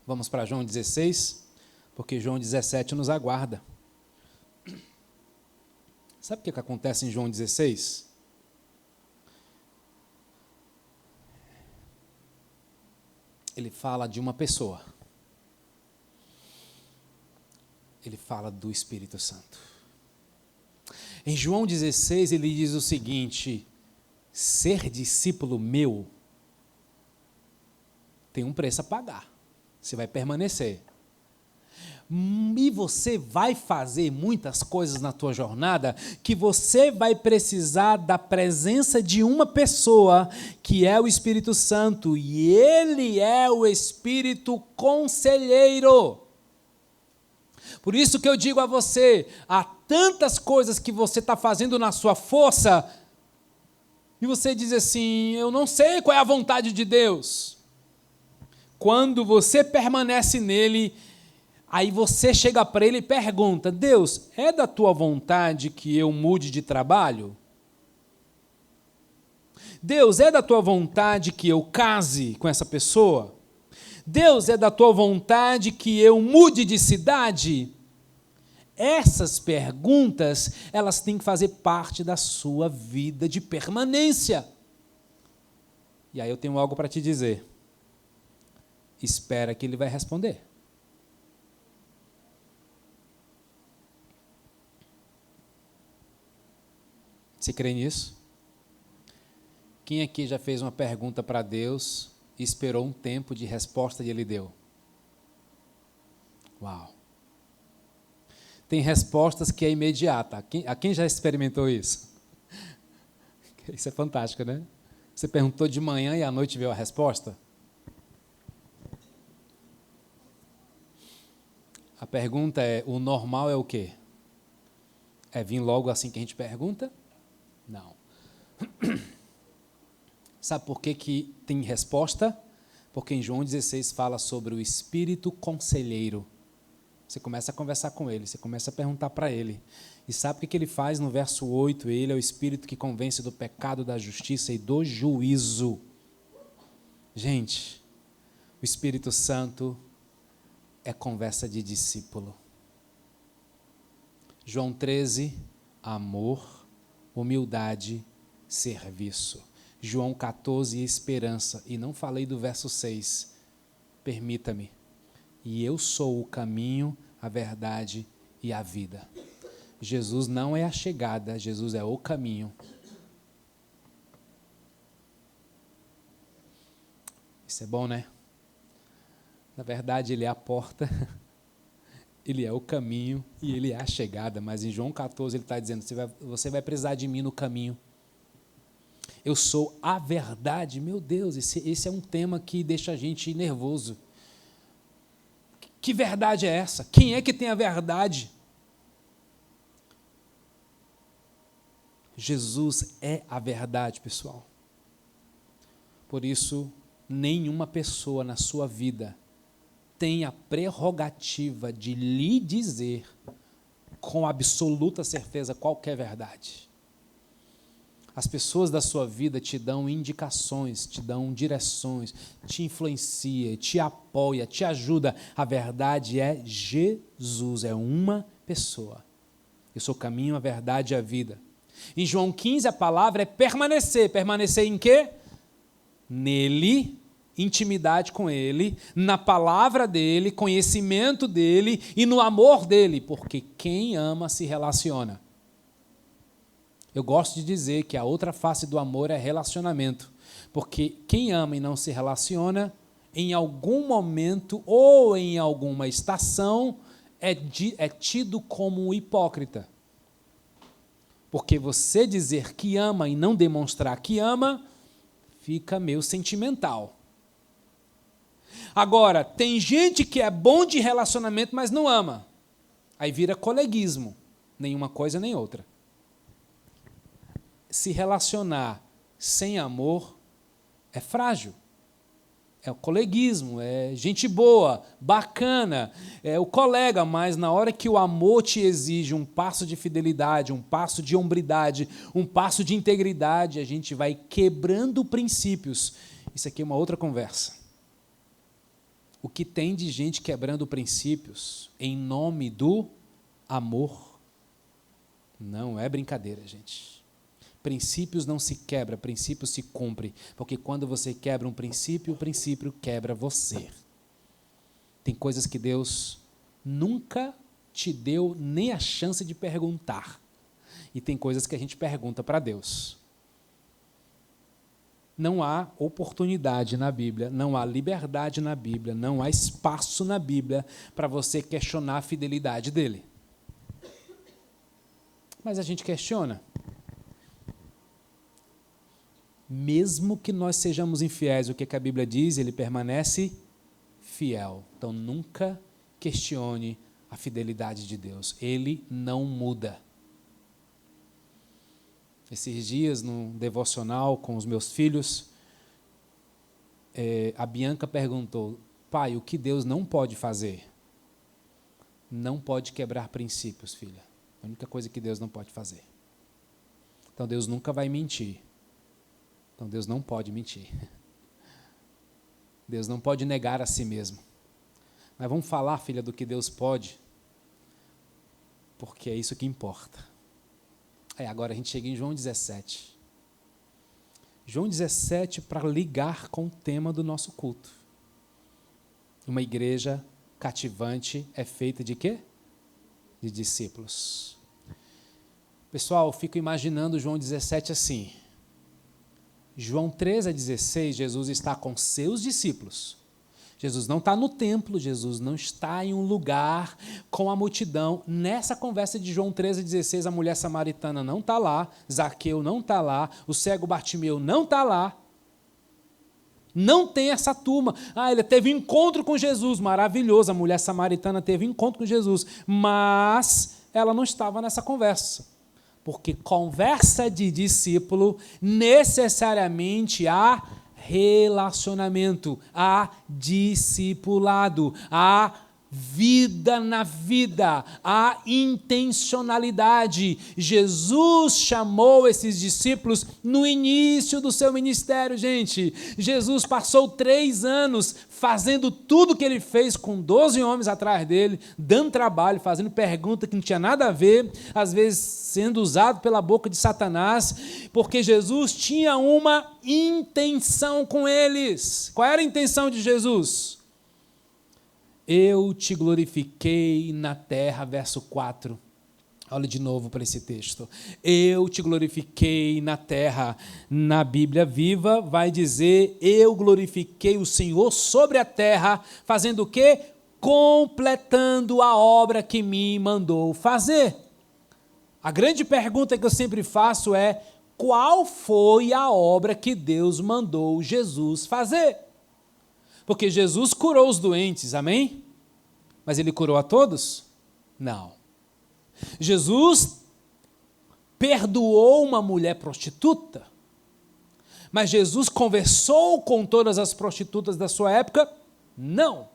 Vamos para João 16, porque João 17 nos aguarda. Sabe o que acontece em João 16? Ele fala de uma pessoa. Ele fala do Espírito Santo. Em João 16, ele diz o seguinte: ser discípulo meu tem um preço a pagar. Você vai permanecer. E você vai fazer muitas coisas na tua jornada que você vai precisar da presença de uma pessoa, que é o Espírito Santo. E Ele é o Espírito Conselheiro. Por isso que eu digo a você, há tantas coisas que você está fazendo na sua força, e você diz assim: eu não sei qual é a vontade de Deus. Quando você permanece nele, aí você chega para ele e pergunta: Deus, é da tua vontade que eu mude de trabalho? Deus, é da tua vontade que eu case com essa pessoa? Deus, é da tua vontade que eu mude de cidade? Essas perguntas, elas têm que fazer parte da sua vida de permanência. E aí eu tenho algo para te dizer. Espera que ele vai responder. Você crê nisso? Quem aqui já fez uma pergunta para Deus e esperou um tempo de resposta e Ele deu? Uau! Tem respostas que é imediata. A quem já experimentou isso? Isso é fantástico, né? Você perguntou de manhã e à noite veio a resposta? A pergunta é: o normal é o quê? É vir logo assim que a gente pergunta? Não. Sabe por que tem resposta? Porque em João 16 fala sobre o Espírito Conselheiro. Você começa a conversar com ele, você começa a perguntar para ele. E sabe o que ele faz no verso 8? Ele é o Espírito que convence do pecado, da justiça e do juízo. Gente, o Espírito Santo é conversa de discípulo. João 13, amor, humildade, serviço. João 14, esperança. E não falei do verso 6. Permita-me. E eu sou o caminho, a verdade e a vida. Jesus não é a chegada, Jesus é o caminho. Isso é bom, né? Na verdade, ele é a porta, ele é o caminho e ele é a chegada. Mas em João 14 ele está dizendo, você vai precisar de mim no caminho. Eu sou a verdade. Meu Deus, esse é um tema que deixa a gente nervoso. Que verdade é essa? Quem é que tem a verdade? Jesus é a verdade, pessoal. Por isso, nenhuma pessoa na sua vida tem a prerrogativa de lhe dizer com absoluta certeza qualquer verdade. As pessoas da sua vida te dão indicações, te dão direções, te influencia, te apoia, te ajuda. A verdade é Jesus, é uma pessoa. Eu sou o caminho, a verdade e a vida. Em João 15 a palavra é permanecer. Permanecer em quê? Nele, intimidade com ele, na palavra dele, conhecimento dele e no amor dele, porque quem ama se relaciona. Eu gosto de dizer que a outra face do amor é relacionamento, porque quem ama e não se relaciona, em algum momento ou em alguma estação, é tido como um hipócrita. Porque você dizer que ama e não demonstrar que ama, fica meio sentimental. Agora, tem gente que é bom de relacionamento, mas não ama. Aí vira coleguismo, nenhuma coisa nem outra. Se relacionar sem amor é frágil. É o coleguismo, é gente boa, bacana, é o colega, mas na hora que o amor te exige um passo de fidelidade, um passo de hombridade, um passo de integridade, a gente vai quebrando princípios. Isso aqui é uma outra conversa. O que tem de gente quebrando princípios em nome do amor não é brincadeira, gente. Princípios não se quebra, princípios se cumpre, porque quando você quebra um princípio, o princípio quebra você. Tem coisas que Deus nunca te deu nem a chance de perguntar, e tem coisas que a gente pergunta para Deus. Não há oportunidade na Bíblia, não há liberdade na Bíblia, não há espaço na Bíblia para você questionar a fidelidade dele. Mas a gente questiona. Mesmo que nós sejamos infiéis, o que a Bíblia diz, ele permanece fiel. Então, nunca questione a fidelidade de Deus. Ele não muda. Esses dias, no devocional com os meus filhos, a Bianca perguntou, pai, o que Deus não pode fazer? Não pode quebrar princípios, filha. A única coisa que Deus não pode fazer. Então, Deus nunca vai mentir. Então, Deus não pode mentir. Deus não pode negar a si mesmo. Mas vamos falar, filha, do que Deus pode, porque é isso que importa. Agora a gente chega em João 17. João 17 para ligar com o tema do nosso culto. Uma igreja cativante é feita de quê? De discípulos. Pessoal, eu fico imaginando João 17 assim. João 13 a 16, Jesus está com seus discípulos. Jesus não está no templo, Jesus não está em um lugar com a multidão. Nessa conversa de João 13 a 16, a mulher samaritana não está lá, Zaqueu não está lá, o cego Bartimeu não está lá. Não tem essa turma. Ele teve encontro com Jesus, maravilhoso, a mulher samaritana teve encontro com Jesus, mas ela não estava nessa conversa. Porque conversa de discípulo necessariamente há relacionamento, há discipulado, há vida na vida, a intencionalidade. Jesus chamou esses discípulos no início do seu ministério, gente. Jesus passou 3 anos fazendo tudo que ele fez com 12 homens atrás dele, dando trabalho, fazendo pergunta que não tinha nada a ver, às vezes sendo usado pela boca de Satanás, porque Jesus tinha uma intenção com eles. Qual era a intenção de Jesus? Eu te glorifiquei na terra, verso 4. Olha de novo para esse texto. Eu te glorifiquei na terra. Na Bíblia Viva vai dizer, eu glorifiquei o Senhor sobre a terra, fazendo o quê? Completando a obra que me mandou fazer. A grande pergunta que eu sempre faço é, qual foi a obra que Deus mandou Jesus fazer? Porque Jesus curou os doentes, amém? Mas ele curou a todos? Não. Jesus perdoou uma mulher prostituta, mas Jesus conversou com todas as prostitutas da sua época? Não.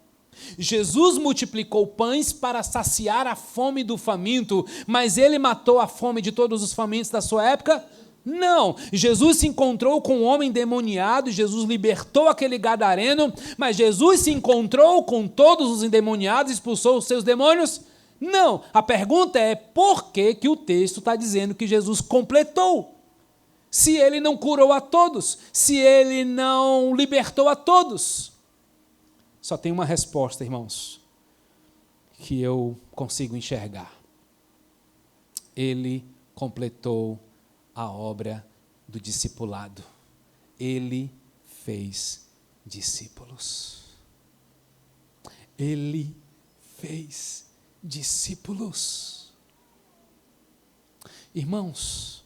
Jesus multiplicou pães para saciar a fome do faminto, mas ele matou a fome de todos os famintos da sua época? Não. Jesus se encontrou com um homem endemoniado, Jesus libertou aquele gadareno, mas Jesus se encontrou com todos os endemoniados e expulsou os seus demônios? Não. A pergunta é, por que que o texto está dizendo que Jesus completou? Se ele não curou a todos, se ele não libertou a todos? Só tem uma resposta, irmãos, que eu consigo enxergar. Ele completou a obra do discipulado. Ele fez discípulos. Ele fez discípulos. Irmãos,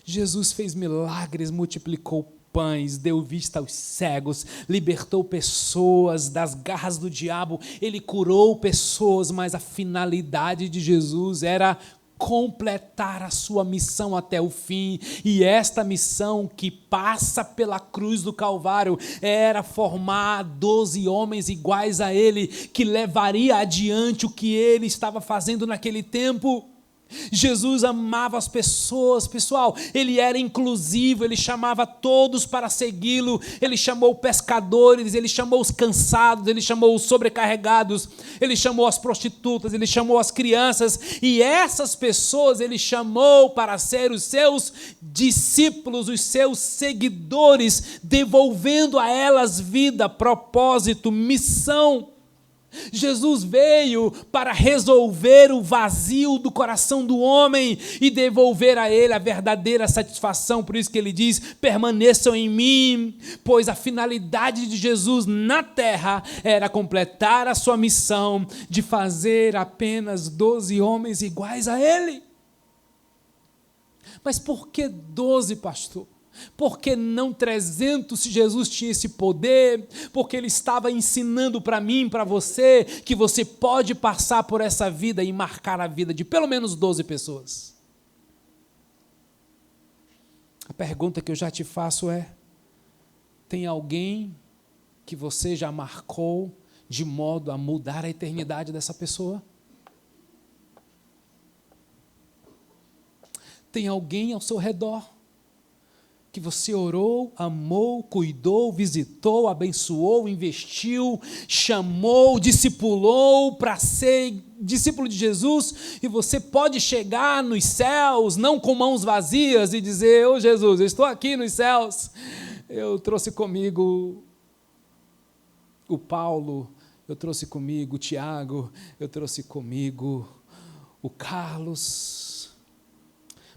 Jesus fez milagres, multiplicou pães, deu vista aos cegos, libertou pessoas das garras do diabo, ele curou pessoas, mas a finalidade de Jesus era completar a sua missão até o fim, e esta missão que passa pela cruz do Calvário era formar 12 homens iguais a ele, que levaria adiante o que ele estava fazendo naquele tempo. Jesus amava as pessoas, pessoal, ele era inclusivo, ele chamava todos para segui-lo, ele chamou pescadores, ele chamou os cansados, ele chamou os sobrecarregados, ele chamou as prostitutas, ele chamou as crianças, e essas pessoas ele chamou para ser os seus discípulos, os seus seguidores, devolvendo a elas vida, propósito, missão. Jesus veio para resolver o vazio do coração do homem e devolver a ele a verdadeira satisfação. Por isso que ele diz, permaneçam em mim, pois a finalidade de Jesus na terra era completar a sua missão de fazer apenas 12 homens iguais a ele. Mas por que 12, pastor? Por que não 300 se Jesus tinha esse poder? Porque ele estava ensinando para mim, para você, que você pode passar por essa vida e marcar a vida de pelo menos 12 pessoas. A pergunta que eu já te faço é, tem alguém que você já marcou de modo a mudar a eternidade dessa pessoa? Tem alguém ao seu redor que você orou, amou, cuidou, visitou, abençoou, investiu, chamou, discipulou para ser discípulo de Jesus, e você pode chegar nos céus, não com mãos vazias e dizer, ô Jesus, eu estou aqui nos céus, eu trouxe comigo o Paulo, eu trouxe comigo o Tiago, eu trouxe comigo o Carlos.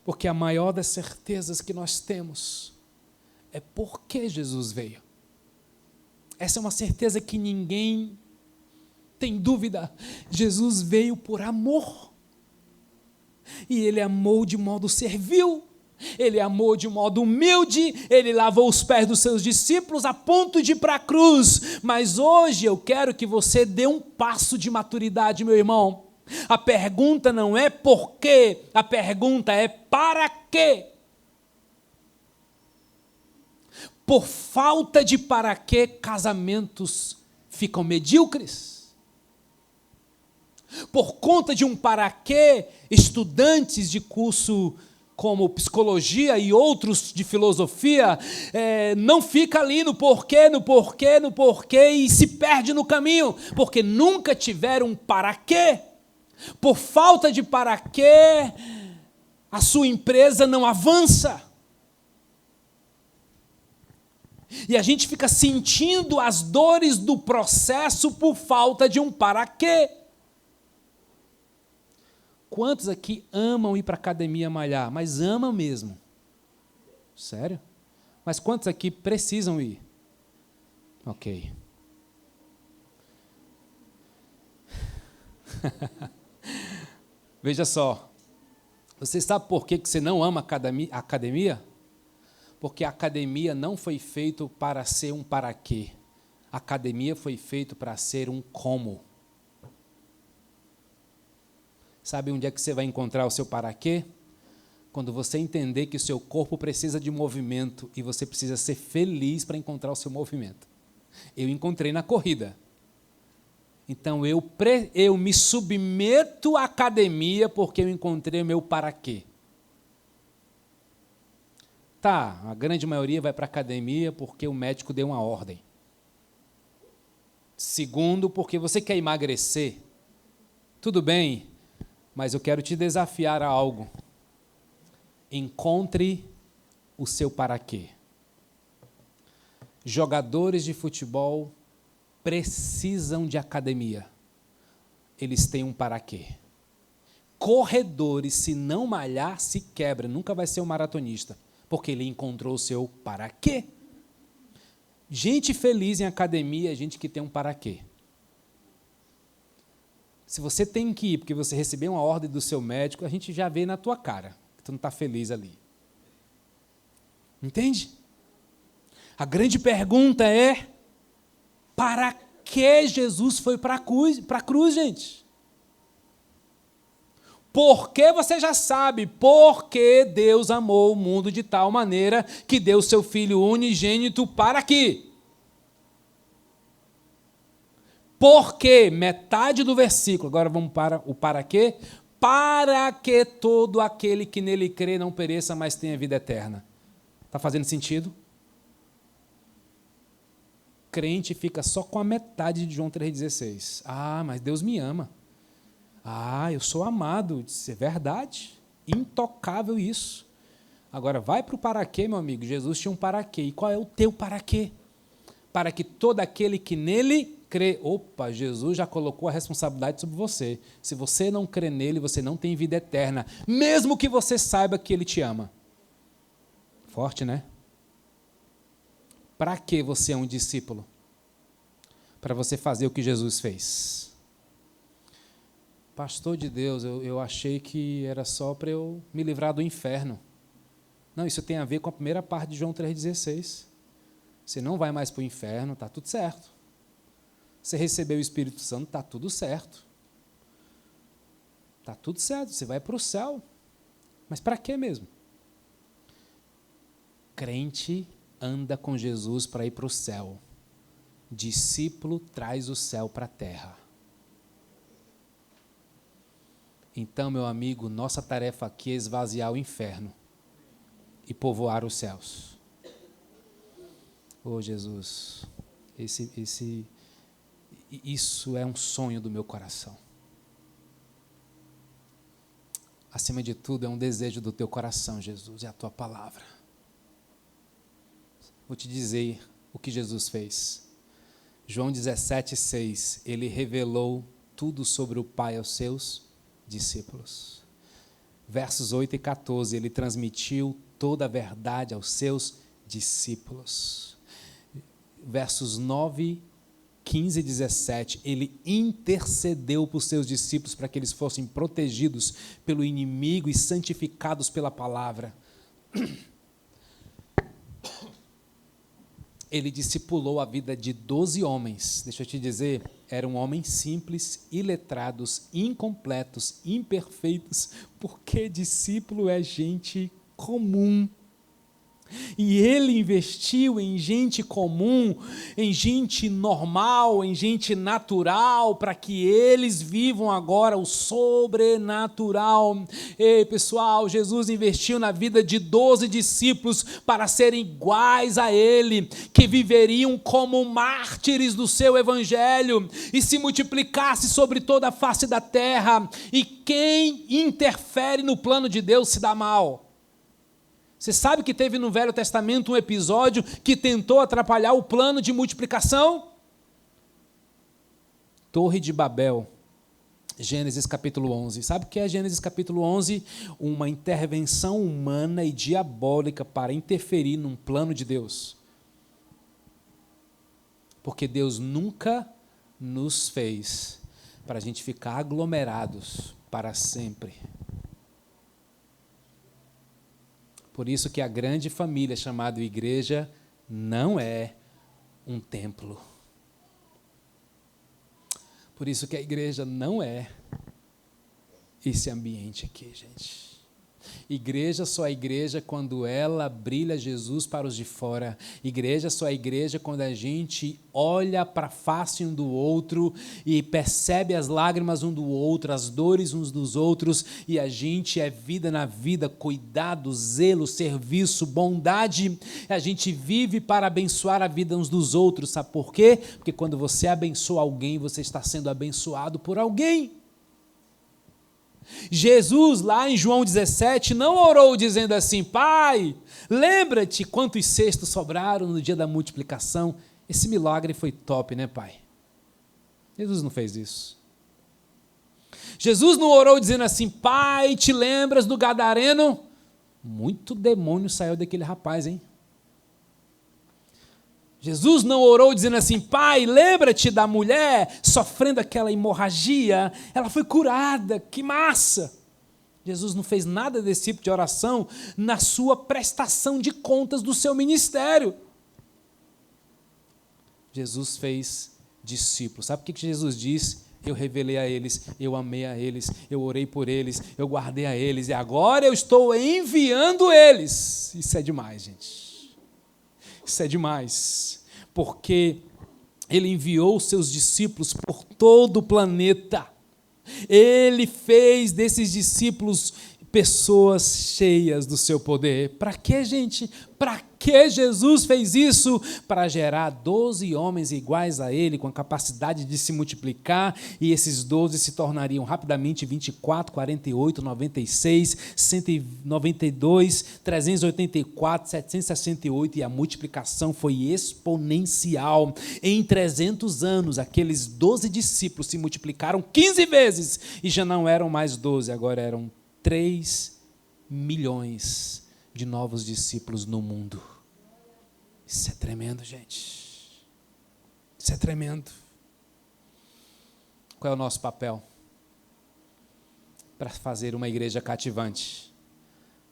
Porque a maior das certezas que nós temos é porque Jesus veio. Essa é uma certeza que ninguém tem dúvida. Jesus veio por amor. E ele amou de modo servil. Ele amou de modo humilde. Ele lavou os pés dos seus discípulos a ponto de ir para a cruz. Mas hoje eu quero que você dê um passo de maturidade, meu irmão. A pergunta não é por quê, a pergunta é para quê. Por falta de para quê, casamentos ficam medíocres. Por conta de um para quê, estudantes de curso como psicologia e outros de filosofia, não fica ali no porquê, e se perde no caminho, porque nunca tiveram um para quê. Por falta de para quê, a sua empresa não avança. E a gente fica sentindo as dores do processo por falta de um para quê. Quantos aqui amam ir para a academia malhar? Mas amam mesmo. Sério? Mas quantos aqui precisam ir? Ok. Veja só. Você sabe por que você não ama a academia? Porque a academia não foi feita para ser um para quê. A academia foi feita para ser um como. Sabe onde é que você vai encontrar o seu para quê? Quando você entender que o seu corpo precisa de movimento e você precisa ser feliz para encontrar o seu movimento. Eu encontrei na corrida. Então eu me submeto à academia porque eu encontrei o meu para quê. Tá, a grande maioria vai para a academia porque o médico deu uma ordem. Segundo, porque você quer emagrecer. Tudo bem, mas eu quero te desafiar a algo. Encontre o seu para quê. Jogadores de futebol precisam de academia. Eles têm um para quê. Corredores, se não malhar, se quebra. Nunca vai ser um maratonista, porque ele encontrou o seu para quê. Gente feliz em academia é gente que tem um para quê. Se você tem que ir porque você recebeu uma ordem do seu médico, a gente já vê na tua cara que tu não está feliz ali. Entende? A grande pergunta é, para que Jesus foi para a cruz, gente? Porque você já sabe, porque Deus amou o mundo de tal maneira que deu o seu Filho unigênito para quê? Porque, metade do versículo, agora vamos para o para quê? Para que todo aquele que nele crê não pereça, mas tenha vida eterna. Está fazendo sentido? Crente fica só com a metade de João 3,16. Ah, mas Deus me ama. Ah, eu sou amado. Isso é verdade. Intocável isso. Agora, vai para o para quê, meu amigo. Jesus tinha um para quê. E qual é o teu para quê? Para que todo aquele que nele crê. Opa, Jesus já colocou a responsabilidade sobre você. Se você não crê nele, você não tem vida eterna. Mesmo que você saiba que ele te ama. Forte, né? Para que você é um discípulo? Para você fazer o que Jesus fez. Pastor de Deus, eu achei que era só para eu me livrar do inferno. Não, isso tem a ver com a primeira parte de João 3,16. Você não vai mais para o inferno, está tudo certo. Você recebeu o Espírito Santo, está tudo certo. Está tudo certo, você vai para o céu. Mas para quê mesmo? Crente anda com Jesus para ir para o céu. Discípulo traz o céu para a terra. Então, meu amigo, nossa tarefa aqui é esvaziar o inferno e povoar os céus. Oh, Jesus, isso é um sonho do meu coração. Acima de tudo, é um desejo do teu coração, Jesus, é a tua palavra. Vou te dizer o que Jesus fez. João 17,6, ele revelou tudo sobre o Pai aos seus discípulos. Versos 8 e 14, ele transmitiu toda a verdade aos seus discípulos. Versos 9, 15 e 17, ele intercedeu por seus discípulos para que eles fossem protegidos pelo inimigo e santificados pela palavra. Ele discipulou a vida de 12 homens. Deixa eu te dizer, eram homens simples, iletrados, incompletos, imperfeitos, porque discípulo é gente comum. E ele investiu em gente comum, em gente normal, em gente natural, para que eles vivam agora o sobrenatural. Ei, pessoal, Jesus investiu na vida de 12 discípulos para serem iguais a ele, que viveriam como mártires do seu evangelho e se multiplicasse sobre toda a face da terra. E quem interfere no plano de Deus se dá mal. Você sabe que teve no Velho Testamento um episódio que tentou atrapalhar o plano de multiplicação? Torre de Babel, Gênesis capítulo 11. Sabe o que é Gênesis capítulo 11? Uma intervenção humana e diabólica para interferir num plano de Deus. Porque Deus nunca nos fez para a gente ficar aglomerados para sempre. Por isso que a grande família chamada igreja não é um templo. Por isso que a igreja não é esse ambiente aqui, gente. Igreja só é igreja quando ela brilha Jesus para os de fora. Igreja só é igreja quando a gente olha para a face um do outro e percebe as lágrimas um do outro, as dores uns dos outros, e a gente é vida na vida, cuidado, zelo, serviço, bondade. A gente vive para abençoar a vida uns dos outros. Sabe por quê? Porque quando você abençoa alguém, você está sendo abençoado por alguém. Jesus, lá em João 17, não orou dizendo assim: Pai, lembra-te quantos cestos sobraram no dia da multiplicação. Esse milagre foi top, né, Pai? Jesus não fez isso. Jesus não orou dizendo assim: Pai, te lembras do gadareno? Muito demônio saiu daquele rapaz, hein? Jesus não orou dizendo assim: Pai, lembra-te da mulher sofrendo aquela hemorragia, ela foi curada, que massa. Jesus não fez nada desse tipo de oração na sua prestação de contas do seu ministério. Jesus fez discípulos. Sabe o que Jesus disse? Eu revelei a eles, eu amei a eles, eu orei por eles, eu guardei a eles, e agora eu estou enviando eles. Isso é demais, gente. Isso é demais, porque ele enviou seus discípulos por todo o planeta. Ele fez desses discípulos pessoas cheias do seu poder. Para que, gente? Para que Jesus fez isso? Para gerar 12 homens iguais a ele, com a capacidade de se multiplicar, e esses 12 se tornariam rapidamente 24, 48, 96, 192, 384, 768, e a multiplicação foi exponencial. Em 300 anos, aqueles 12 discípulos se multiplicaram 15 vezes, e já não eram mais 12, agora eram 3 milhões de novos discípulos no mundo. Isso é tremendo, gente. Isso é tremendo. Qual é o nosso papel para fazer uma igreja cativante?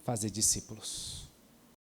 Fazer discípulos.